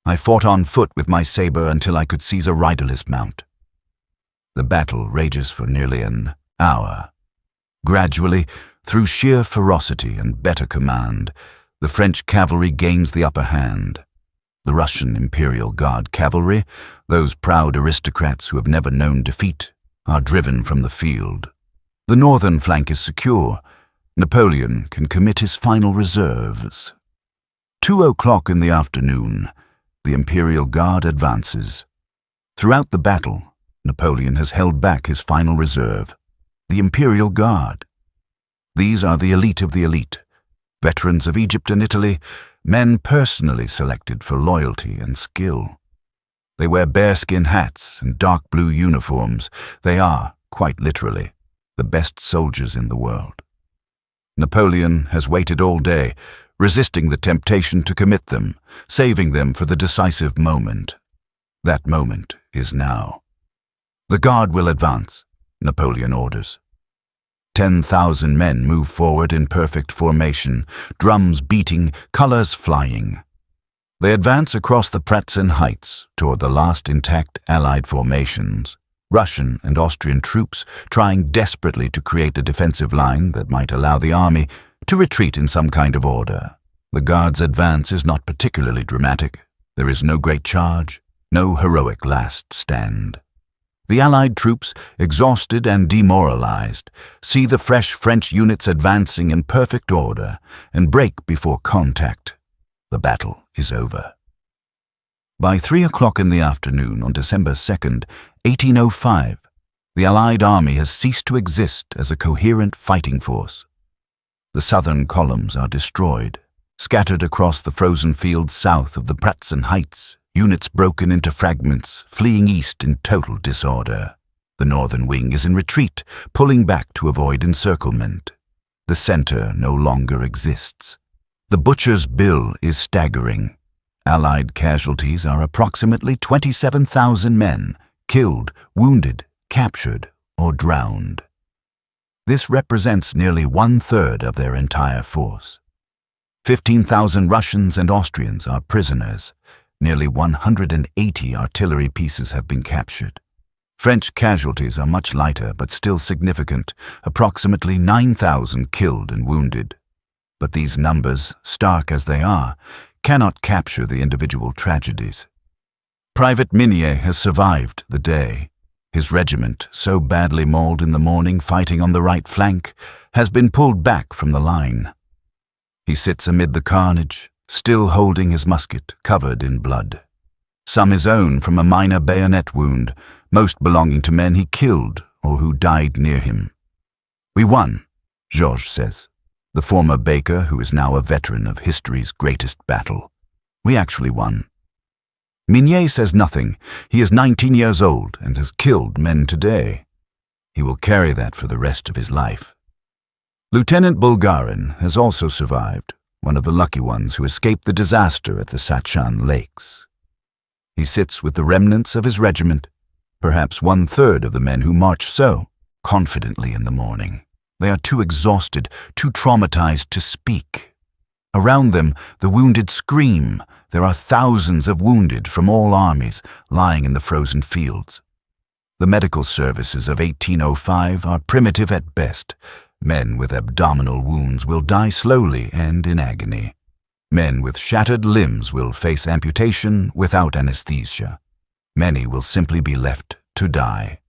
I fought on foot with my saber until I could seize a riderless mount. The battle rages for nearly an hour. Gradually, through sheer ferocity and better command, the French cavalry gains the upper hand. The Russian Imperial Guard cavalry, those proud aristocrats who have never known defeat, are driven from the field. The northern flank is secure. Napoleon can commit his final reserves. 2:00 in the afternoon, the Imperial Guard advances. Throughout the battle, Napoleon has held back his final reserve, the Imperial Guard. These are the elite of the elite, veterans of Egypt and Italy, men personally selected for loyalty and skill. They wear bearskin hats and dark blue uniforms. They are, quite literally, the best soldiers in the world. Napoleon has waited all day, resisting the temptation to commit them, saving them for the decisive moment. That moment is now. The Guard will advance, Napoleon orders. 10,000 men move forward in perfect formation, drums beating, colors flying. They advance across the Pratzen Heights toward the last intact Allied formations, Russian and Austrian troops trying desperately to create a defensive line that might allow the army to retreat in some kind of order. The Guard's advance is not particularly dramatic. There is no great charge, no heroic last stand. The Allied troops, exhausted and demoralized, see the fresh French units advancing in perfect order and break before contact. The battle is over. By 3:00 in the afternoon on December 2nd, 1805, the Allied army has ceased to exist as a coherent fighting force. The southern columns are destroyed, scattered across the frozen fields south of the Pratzen Heights, units broken into fragments, fleeing east in total disorder. The northern wing is in retreat, pulling back to avoid encirclement. The center no longer exists. The butcher's bill is staggering. Allied casualties are approximately 27,000 men, killed, wounded, captured, or drowned. This represents nearly 1/3 of their entire force. 15,000 Russians and Austrians are prisoners. Nearly 180 artillery pieces have been captured. French casualties are much lighter but still significant, approximately 9,000 killed and wounded. But these numbers, stark as they are, cannot capture the individual tragedies. Private Minier has survived the day. His regiment, so badly mauled in the morning fighting on the right flank, has been pulled back from the line. He sits amid the carnage, still holding his musket covered in blood. Some his own from a minor bayonet wound, most belonging to men he killed or who died near him. "We won," Georges says, the former baker who is now a veteran of history's greatest battle. "We actually won." Minier says nothing. He is 19 years old and has killed men today. He will carry that for the rest of his life. Lieutenant Bulgarin has also survived, one of the lucky ones who escaped the disaster at the Sachan Lakes. He sits with the remnants of his regiment, perhaps 1/3 of the men who march so confidently in the morning. They are too exhausted, too traumatized to speak. Around them, the wounded scream. There are thousands of wounded from all armies lying in the frozen fields. The medical services of 1805 are primitive at best. Men with abdominal wounds will die slowly and in agony. Men with shattered limbs will face amputation without anesthesia. Many will simply be left to die.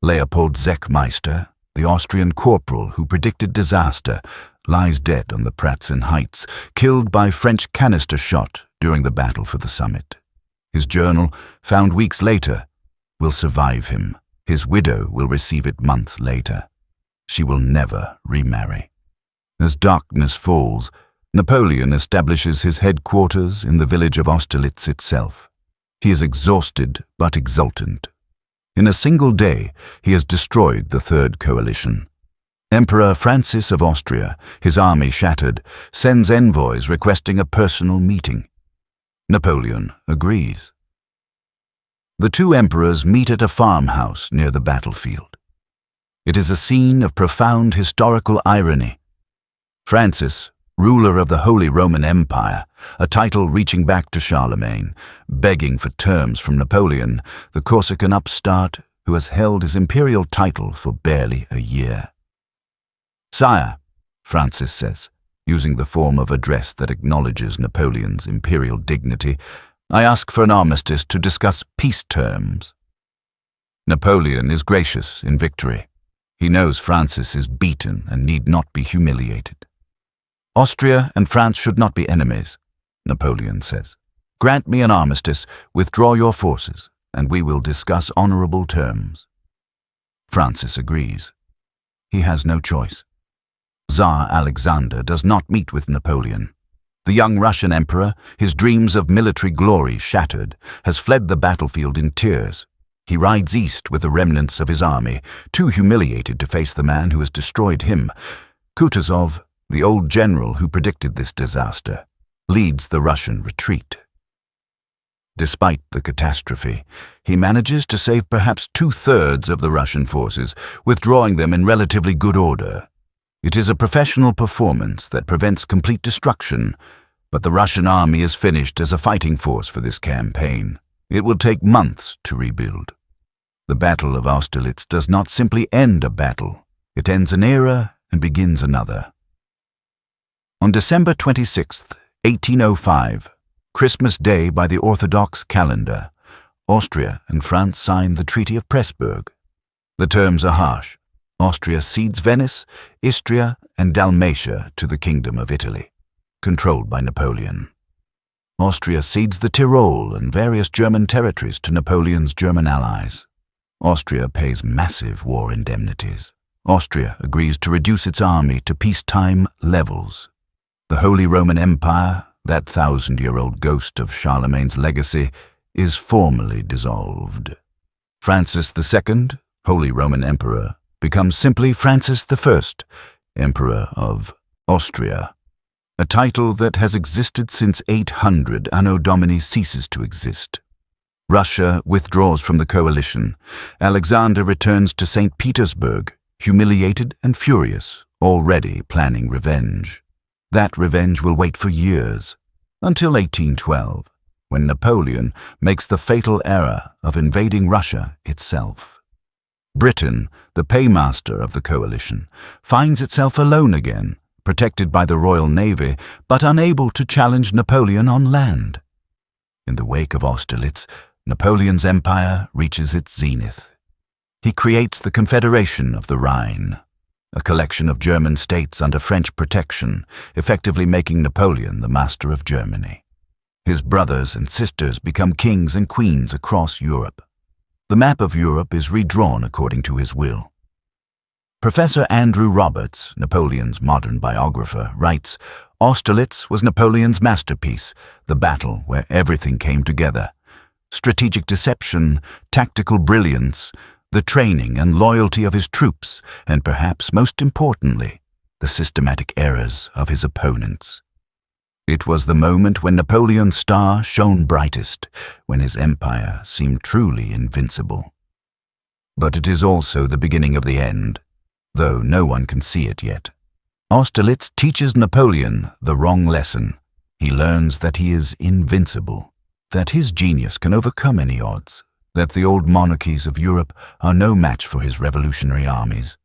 Leopold Zechmeister, the Austrian corporal who predicted disaster, lies dead on the Pratzen Heights, killed by French canister shot during the battle for the summit. His journal, found weeks later, will survive him. His widow will receive it months later. She will never remarry. As darkness falls, Napoleon establishes his headquarters in the village of Austerlitz itself. He is exhausted but exultant. In a single day, he has destroyed the Third Coalition. Emperor Francis of Austria, his army shattered, sends envoys requesting a personal meeting. Napoleon agrees. The two emperors meet at a farmhouse near the battlefield. It is a scene of profound historical irony. Francis, ruler of the Holy Roman Empire, a title reaching back to Charlemagne, begging for terms from Napoleon, the Corsican upstart who has held his imperial title for barely a year. "Sire," Francis says, using the form of address that acknowledges Napoleon's imperial dignity, "I ask for an armistice to discuss peace terms." Napoleon is gracious in victory. He knows Francis is beaten and need not be humiliated. "Austria and France should not be enemies," Napoleon says. "Grant me an armistice, withdraw your forces, and we will discuss honorable terms." Francis agrees. He has no choice. Tsar Alexander does not meet with Napoleon. The young Russian emperor, his dreams of military glory shattered, has fled the battlefield in tears. He rides east with the remnants of his army, too humiliated to face the man who has destroyed him. Kutuzov, the old general who predicted this disaster, leads the Russian retreat. Despite the catastrophe, he manages to save perhaps 2/3 of the Russian forces, withdrawing them in relatively good order. It is a professional performance that prevents complete destruction, but the Russian army is finished as a fighting force for this campaign. It will take months to rebuild. The Battle of Austerlitz does not simply end a battle. It ends an era and begins another. On December 26, 1805, Christmas Day by the Orthodox calendar, Austria and France signed the Treaty of Pressburg. The terms are harsh. Austria cedes Venice, Istria, and Dalmatia to the Kingdom of Italy, controlled by Napoleon. Austria cedes the Tyrol and various German territories to Napoleon's German allies. Austria pays massive war indemnities. Austria agrees to reduce its army to peacetime levels. The Holy Roman Empire, that 1,000-year-old ghost of Charlemagne's legacy, is formally dissolved. Francis II, Holy Roman Emperor, becomes simply Francis I, Emperor of Austria. A title that has existed since 800 Anno Domini ceases to exist. Russia withdraws from the coalition. Alexander returns to St. Petersburg, humiliated and furious, already planning revenge. That revenge will wait for years, until 1812, when Napoleon makes the fatal error of invading Russia itself. Britain, the paymaster of the coalition, finds itself alone again, protected by the Royal Navy, but unable to challenge Napoleon on land. In the wake of Austerlitz, Napoleon's empire reaches its zenith. He creates the Confederation of the Rhine, a collection of German states under French protection, effectively making Napoleon the master of Germany. His brothers and sisters become kings and queens across Europe. The map of Europe is redrawn according to his will. Professor Andrew Roberts, Napoleon's modern biographer, writes, "Austerlitz was Napoleon's masterpiece, the battle where everything came together. Strategic deception, tactical brilliance, the training and loyalty of his troops, and perhaps most importantly, the systematic errors of his opponents. It was the moment when Napoleon's star shone brightest, when his empire seemed truly invincible. But it is also the beginning of the end, though no one can see it yet. Austerlitz teaches Napoleon the wrong lesson. He learns that he is invincible, that his genius can overcome any odds, that the old monarchies of Europe are no match for his revolutionary armies.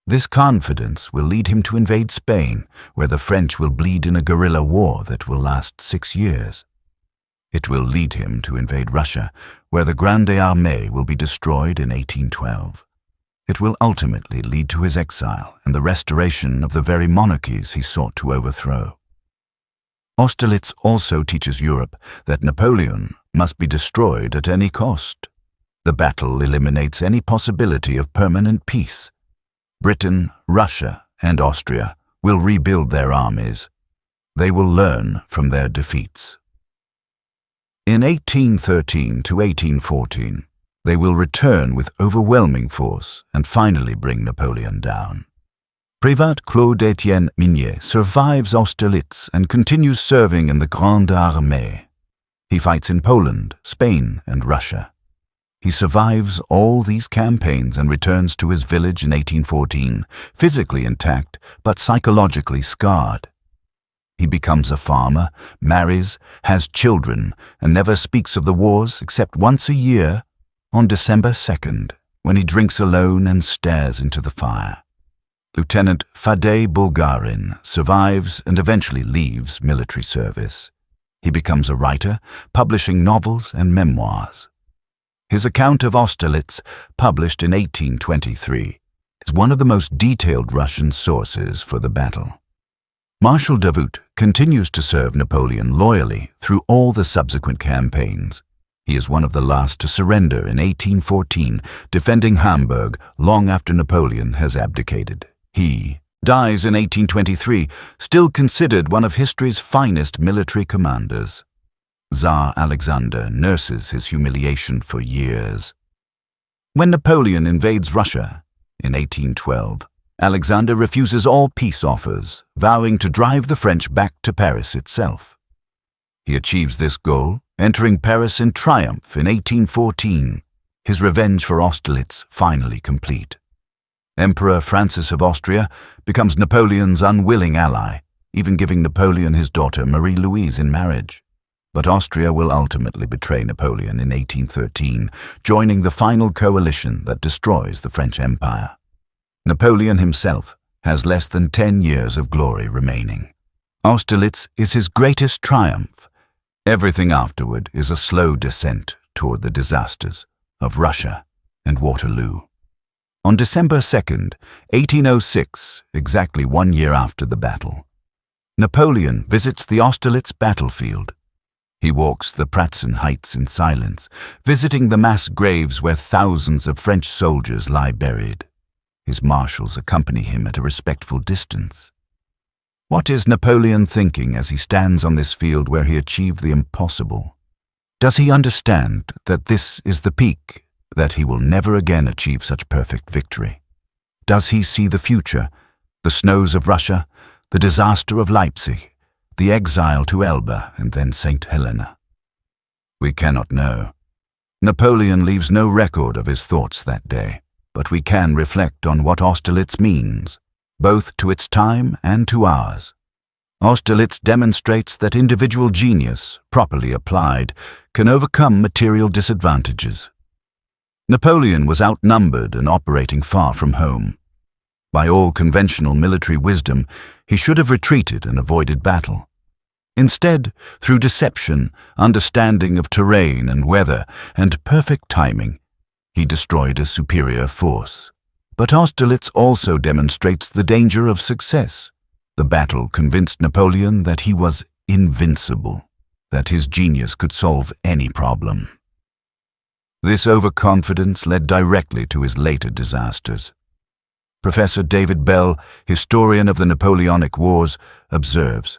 This confidence will lead him to invade Spain, where the French will bleed in a guerrilla war that will last 6 years. It will lead him to invade Russia, where the Grande Armée will be destroyed in 1812. It will ultimately lead to his exile and the restoration of the very monarchies he sought to overthrow. Austerlitz also teaches Europe that Napoleon must be destroyed at any cost. The battle eliminates any possibility of permanent peace. Britain, Russia, and Austria will rebuild their armies. They will learn from their defeats. In 1813 to 1814, they will return with overwhelming force and finally bring Napoleon down. Privat Claude-Étienne Minier survives Austerlitz and continues serving in the Grande Armée. He fights in Poland, Spain, and Russia. He survives all these campaigns and returns to his village in 1814, physically intact but psychologically scarred. He becomes a farmer, marries, has children, and never speaks of the wars except once a year, on December 2nd, when he drinks alone and stares into the fire. Lieutenant Fadej Bulgarin survives and eventually leaves military service. He becomes a writer, publishing novels and memoirs. His account of Austerlitz, published in 1823, is one of the most detailed Russian sources for the battle. Marshal Davout continues to serve Napoleon loyally through all the subsequent campaigns. He is one of the last to surrender in 1814, defending Hamburg long after Napoleon has abdicated. He dies in 1823, still considered one of history's finest military commanders. Tsar Alexander nurses his humiliation for years. When Napoleon invades Russia in 1812, Alexander refuses all peace offers, vowing to drive the French back to Paris itself. He achieves this goal, entering Paris in triumph in 1814, his revenge for Austerlitz finally complete. Emperor Francis of Austria becomes Napoleon's unwilling ally, even giving Napoleon his daughter Marie-Louise in marriage. But Austria will ultimately betray Napoleon in 1813, joining the final coalition that destroys the French Empire. Napoleon himself has less than 10 years of glory remaining. Austerlitz is his greatest triumph. Everything afterward is a slow descent toward the disasters of Russia and Waterloo. On December 2nd, 1806, exactly 1 year after the battle, Napoleon visits the Austerlitz battlefield. He walks the Pratzen Heights in silence, visiting the mass graves where thousands of French soldiers lie buried. His marshals accompany him at a respectful distance. What is Napoleon thinking as he stands on this field where he achieved the impossible? Does he understand that this is the peak, that he will never again achieve such perfect victory? Does he see the future, the snows of Russia, the disaster of Leipzig, the exile to Elba and then St. Helena? We cannot know. Napoleon leaves no record of his thoughts that day, but we can reflect on what Austerlitz means, both to its time and to ours. Austerlitz demonstrates that individual genius, properly applied, can overcome material disadvantages. Napoleon was outnumbered and operating far from home. By all conventional military wisdom, he should have retreated and avoided battle. Instead, through deception, understanding of terrain and weather, and perfect timing, he destroyed a superior force. But Austerlitz also demonstrates the danger of success. The battle convinced Napoleon that he was invincible, that his genius could solve any problem. This overconfidence led directly to his later disasters. Professor David Bell, historian of the Napoleonic Wars, observes,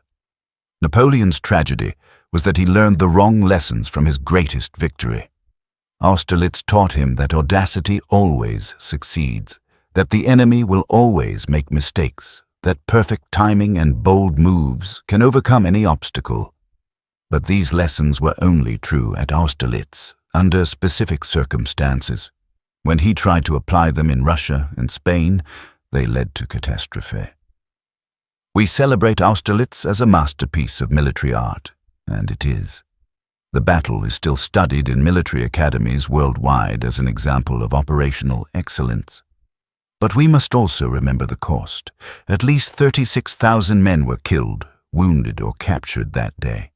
Napoleon's tragedy was that he learned the wrong lessons from his greatest victory. Austerlitz taught him that audacity always succeeds, that the enemy will always make mistakes, that perfect timing and bold moves can overcome any obstacle. But these lessons were only true at Austerlitz, under specific circumstances. When he tried to apply them in Russia and Spain, they led to catastrophe. We celebrate Austerlitz as a masterpiece of military art, and it is. The battle is still studied in military academies worldwide as an example of operational excellence. But we must also remember the cost. At least 36,000 men were killed, wounded, or captured that day.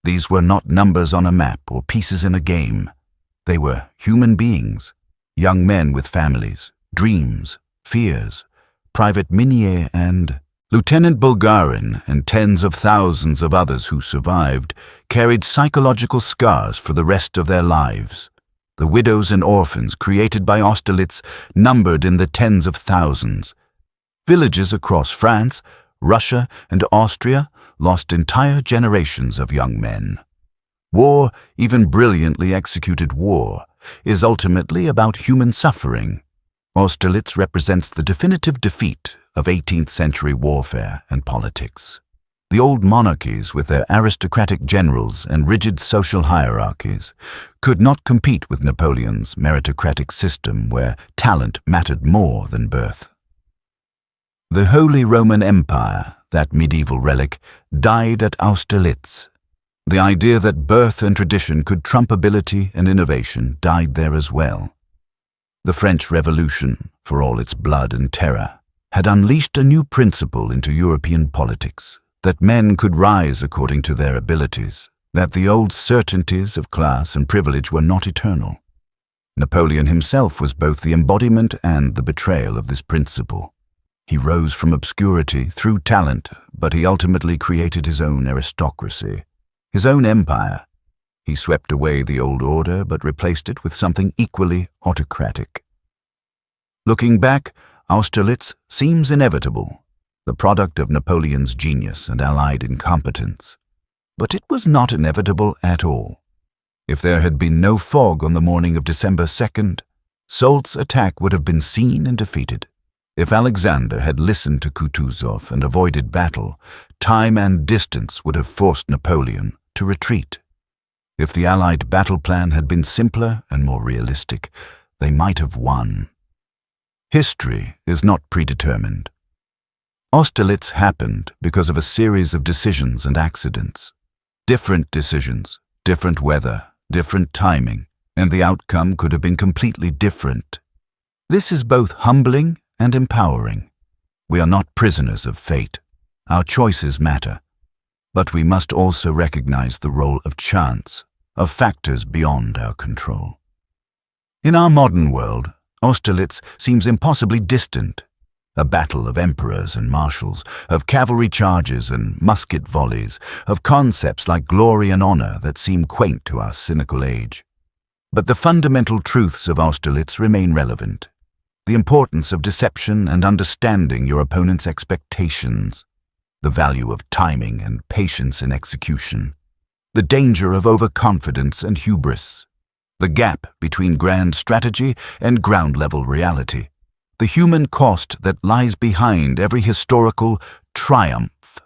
These were not numbers on a map or pieces in a game. They were human beings, young men with families, dreams, fears. Private Minier and Lieutenant Bulgarin and tens of thousands of others who survived carried psychological scars for the rest of their lives. The widows and orphans created by Austerlitz numbered in the tens of thousands. Villages across France, Russia, and Austria lost entire generations of young men. War, even brilliantly executed war, is ultimately about human suffering. Austerlitz represents the definitive defeat of 18th century warfare and politics. The old monarchies, with their aristocratic generals and rigid social hierarchies, could not compete with Napoleon's meritocratic system where talent mattered more than birth. The Holy Roman Empire, that medieval relic, died at Austerlitz. The idea that birth and tradition could trump ability and innovation died there as well. The French Revolution, for all its blood and terror, had unleashed a new principle into European politics, that men could rise according to their abilities, that the old certainties of class and privilege were not eternal. Napoleon himself was both the embodiment and the betrayal of this principle. He rose from obscurity through talent, but he ultimately created his own aristocracy, his own empire. He swept away the old order, but replaced it with something equally autocratic. Looking back, Austerlitz seems inevitable, the product of Napoleon's genius and Allied incompetence. But it was not inevitable at all. If there had been no fog on the morning of December 2nd, Soult's attack would have been seen and defeated. If Alexander had listened to Kutuzov and avoided battle, time and distance would have forced Napoleon to retreat. If the Allied battle plan had been simpler and more realistic, they might have won. History is not predetermined. Austerlitz happened because of a series of decisions and accidents. Different decisions, different weather, different timing, and the outcome could have been completely different. This is both humbling and empowering. We are not prisoners of fate. Our choices matter. But we must also recognize the role of chance, of factors beyond our control. In our modern world, Austerlitz seems impossibly distant. A battle of emperors and marshals, of cavalry charges and musket volleys, of concepts like glory and honor that seem quaint to our cynical age. But the fundamental truths of Austerlitz remain relevant. The importance of deception and understanding your opponent's expectations, the value of timing and patience in execution, the danger of overconfidence and hubris, the gap between grand strategy and ground-level reality, the human cost that lies behind every historical triumph.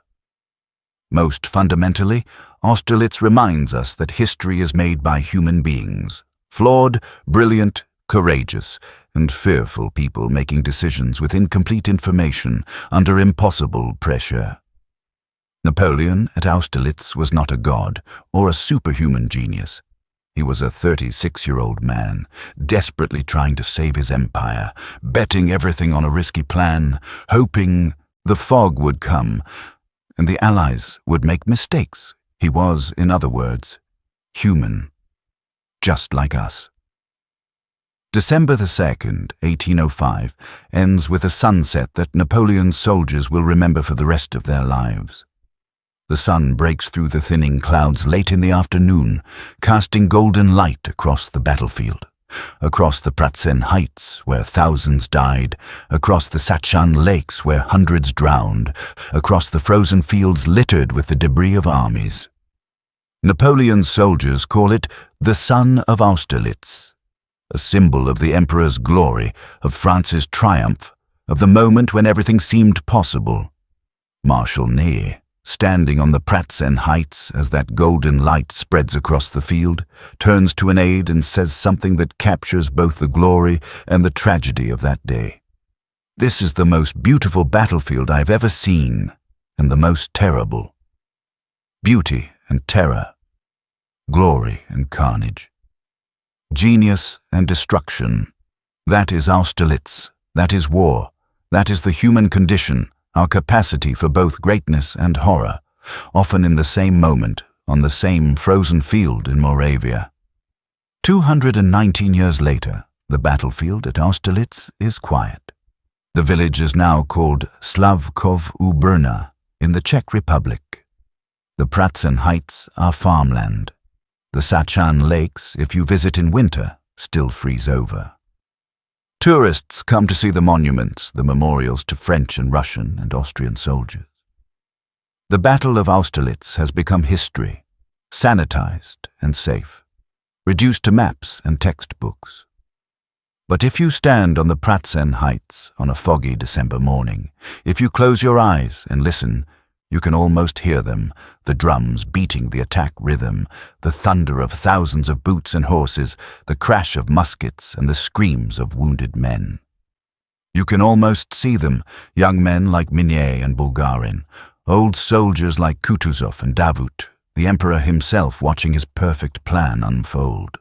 Most fundamentally, Austerlitz reminds us that history is made by human beings, flawed, brilliant, courageous, and fearful people making decisions with incomplete information under impossible pressure. Napoleon at Austerlitz was not a god or a superhuman genius. He was a 36-year-old man, desperately trying to save his empire, betting everything on a risky plan, hoping the fog would come and the Allies would make mistakes. He was, in other words, human, just like us. December the 2nd, 1805, ends with a sunset that Napoleon's soldiers will remember for the rest of their lives. The sun breaks through the thinning clouds late in the afternoon, casting golden light across the battlefield, across the Pratzen heights where thousands died, across the Sachan lakes where hundreds drowned, across the frozen fields littered with the debris of armies. Napoleon's soldiers call it the Sun of Austerlitz, a symbol of the emperor's glory, of France's triumph, of the moment when everything seemed possible. Marshal Ney, standing on the Pratzen heights as that golden light spreads across the field, turns to an aide and says something that captures both the glory and the tragedy of that day. "This is the most beautiful battlefield I've ever seen, and the most terrible. Beauty and terror, glory and carnage, genius and destruction. That is Austerlitz, that is war, that is the human condition, our capacity for both greatness and horror, often in the same moment, on the same frozen field in Moravia." 219 years later, the battlefield at Austerlitz is quiet. The village is now called Slavkov u Brna in the Czech Republic. The Pratzen heights are farmland. The Sachan lakes, if you visit in winter, still freeze over. Tourists come to see the monuments, the memorials to French and Russian and Austrian soldiers. The Battle of Austerlitz has become history, sanitized and safe, reduced to maps and textbooks. But if you stand on the Pratzen heights on a foggy December morning, if you close your eyes and listen, you can almost hear them, the drums beating the attack rhythm, the thunder of thousands of boots and horses, the crash of muskets and the screams of wounded men. You can almost see them, young men like Minier and Bulgarin, old soldiers like Kutuzov and Davut, the emperor himself watching his perfect plan unfold.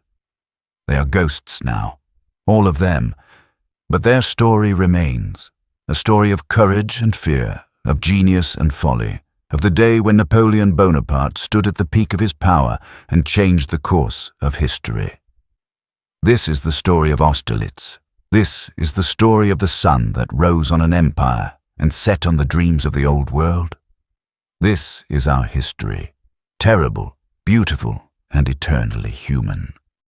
They are ghosts now, all of them, but their story remains, a story of courage and fear, of genius and folly, of the day when Napoleon Bonaparte stood at the peak of his power and changed the course of history. This is the story of Austerlitz. This is the story of the sun that rose on an empire and set on the dreams of the old world. This is our history, terrible, beautiful, and eternally human.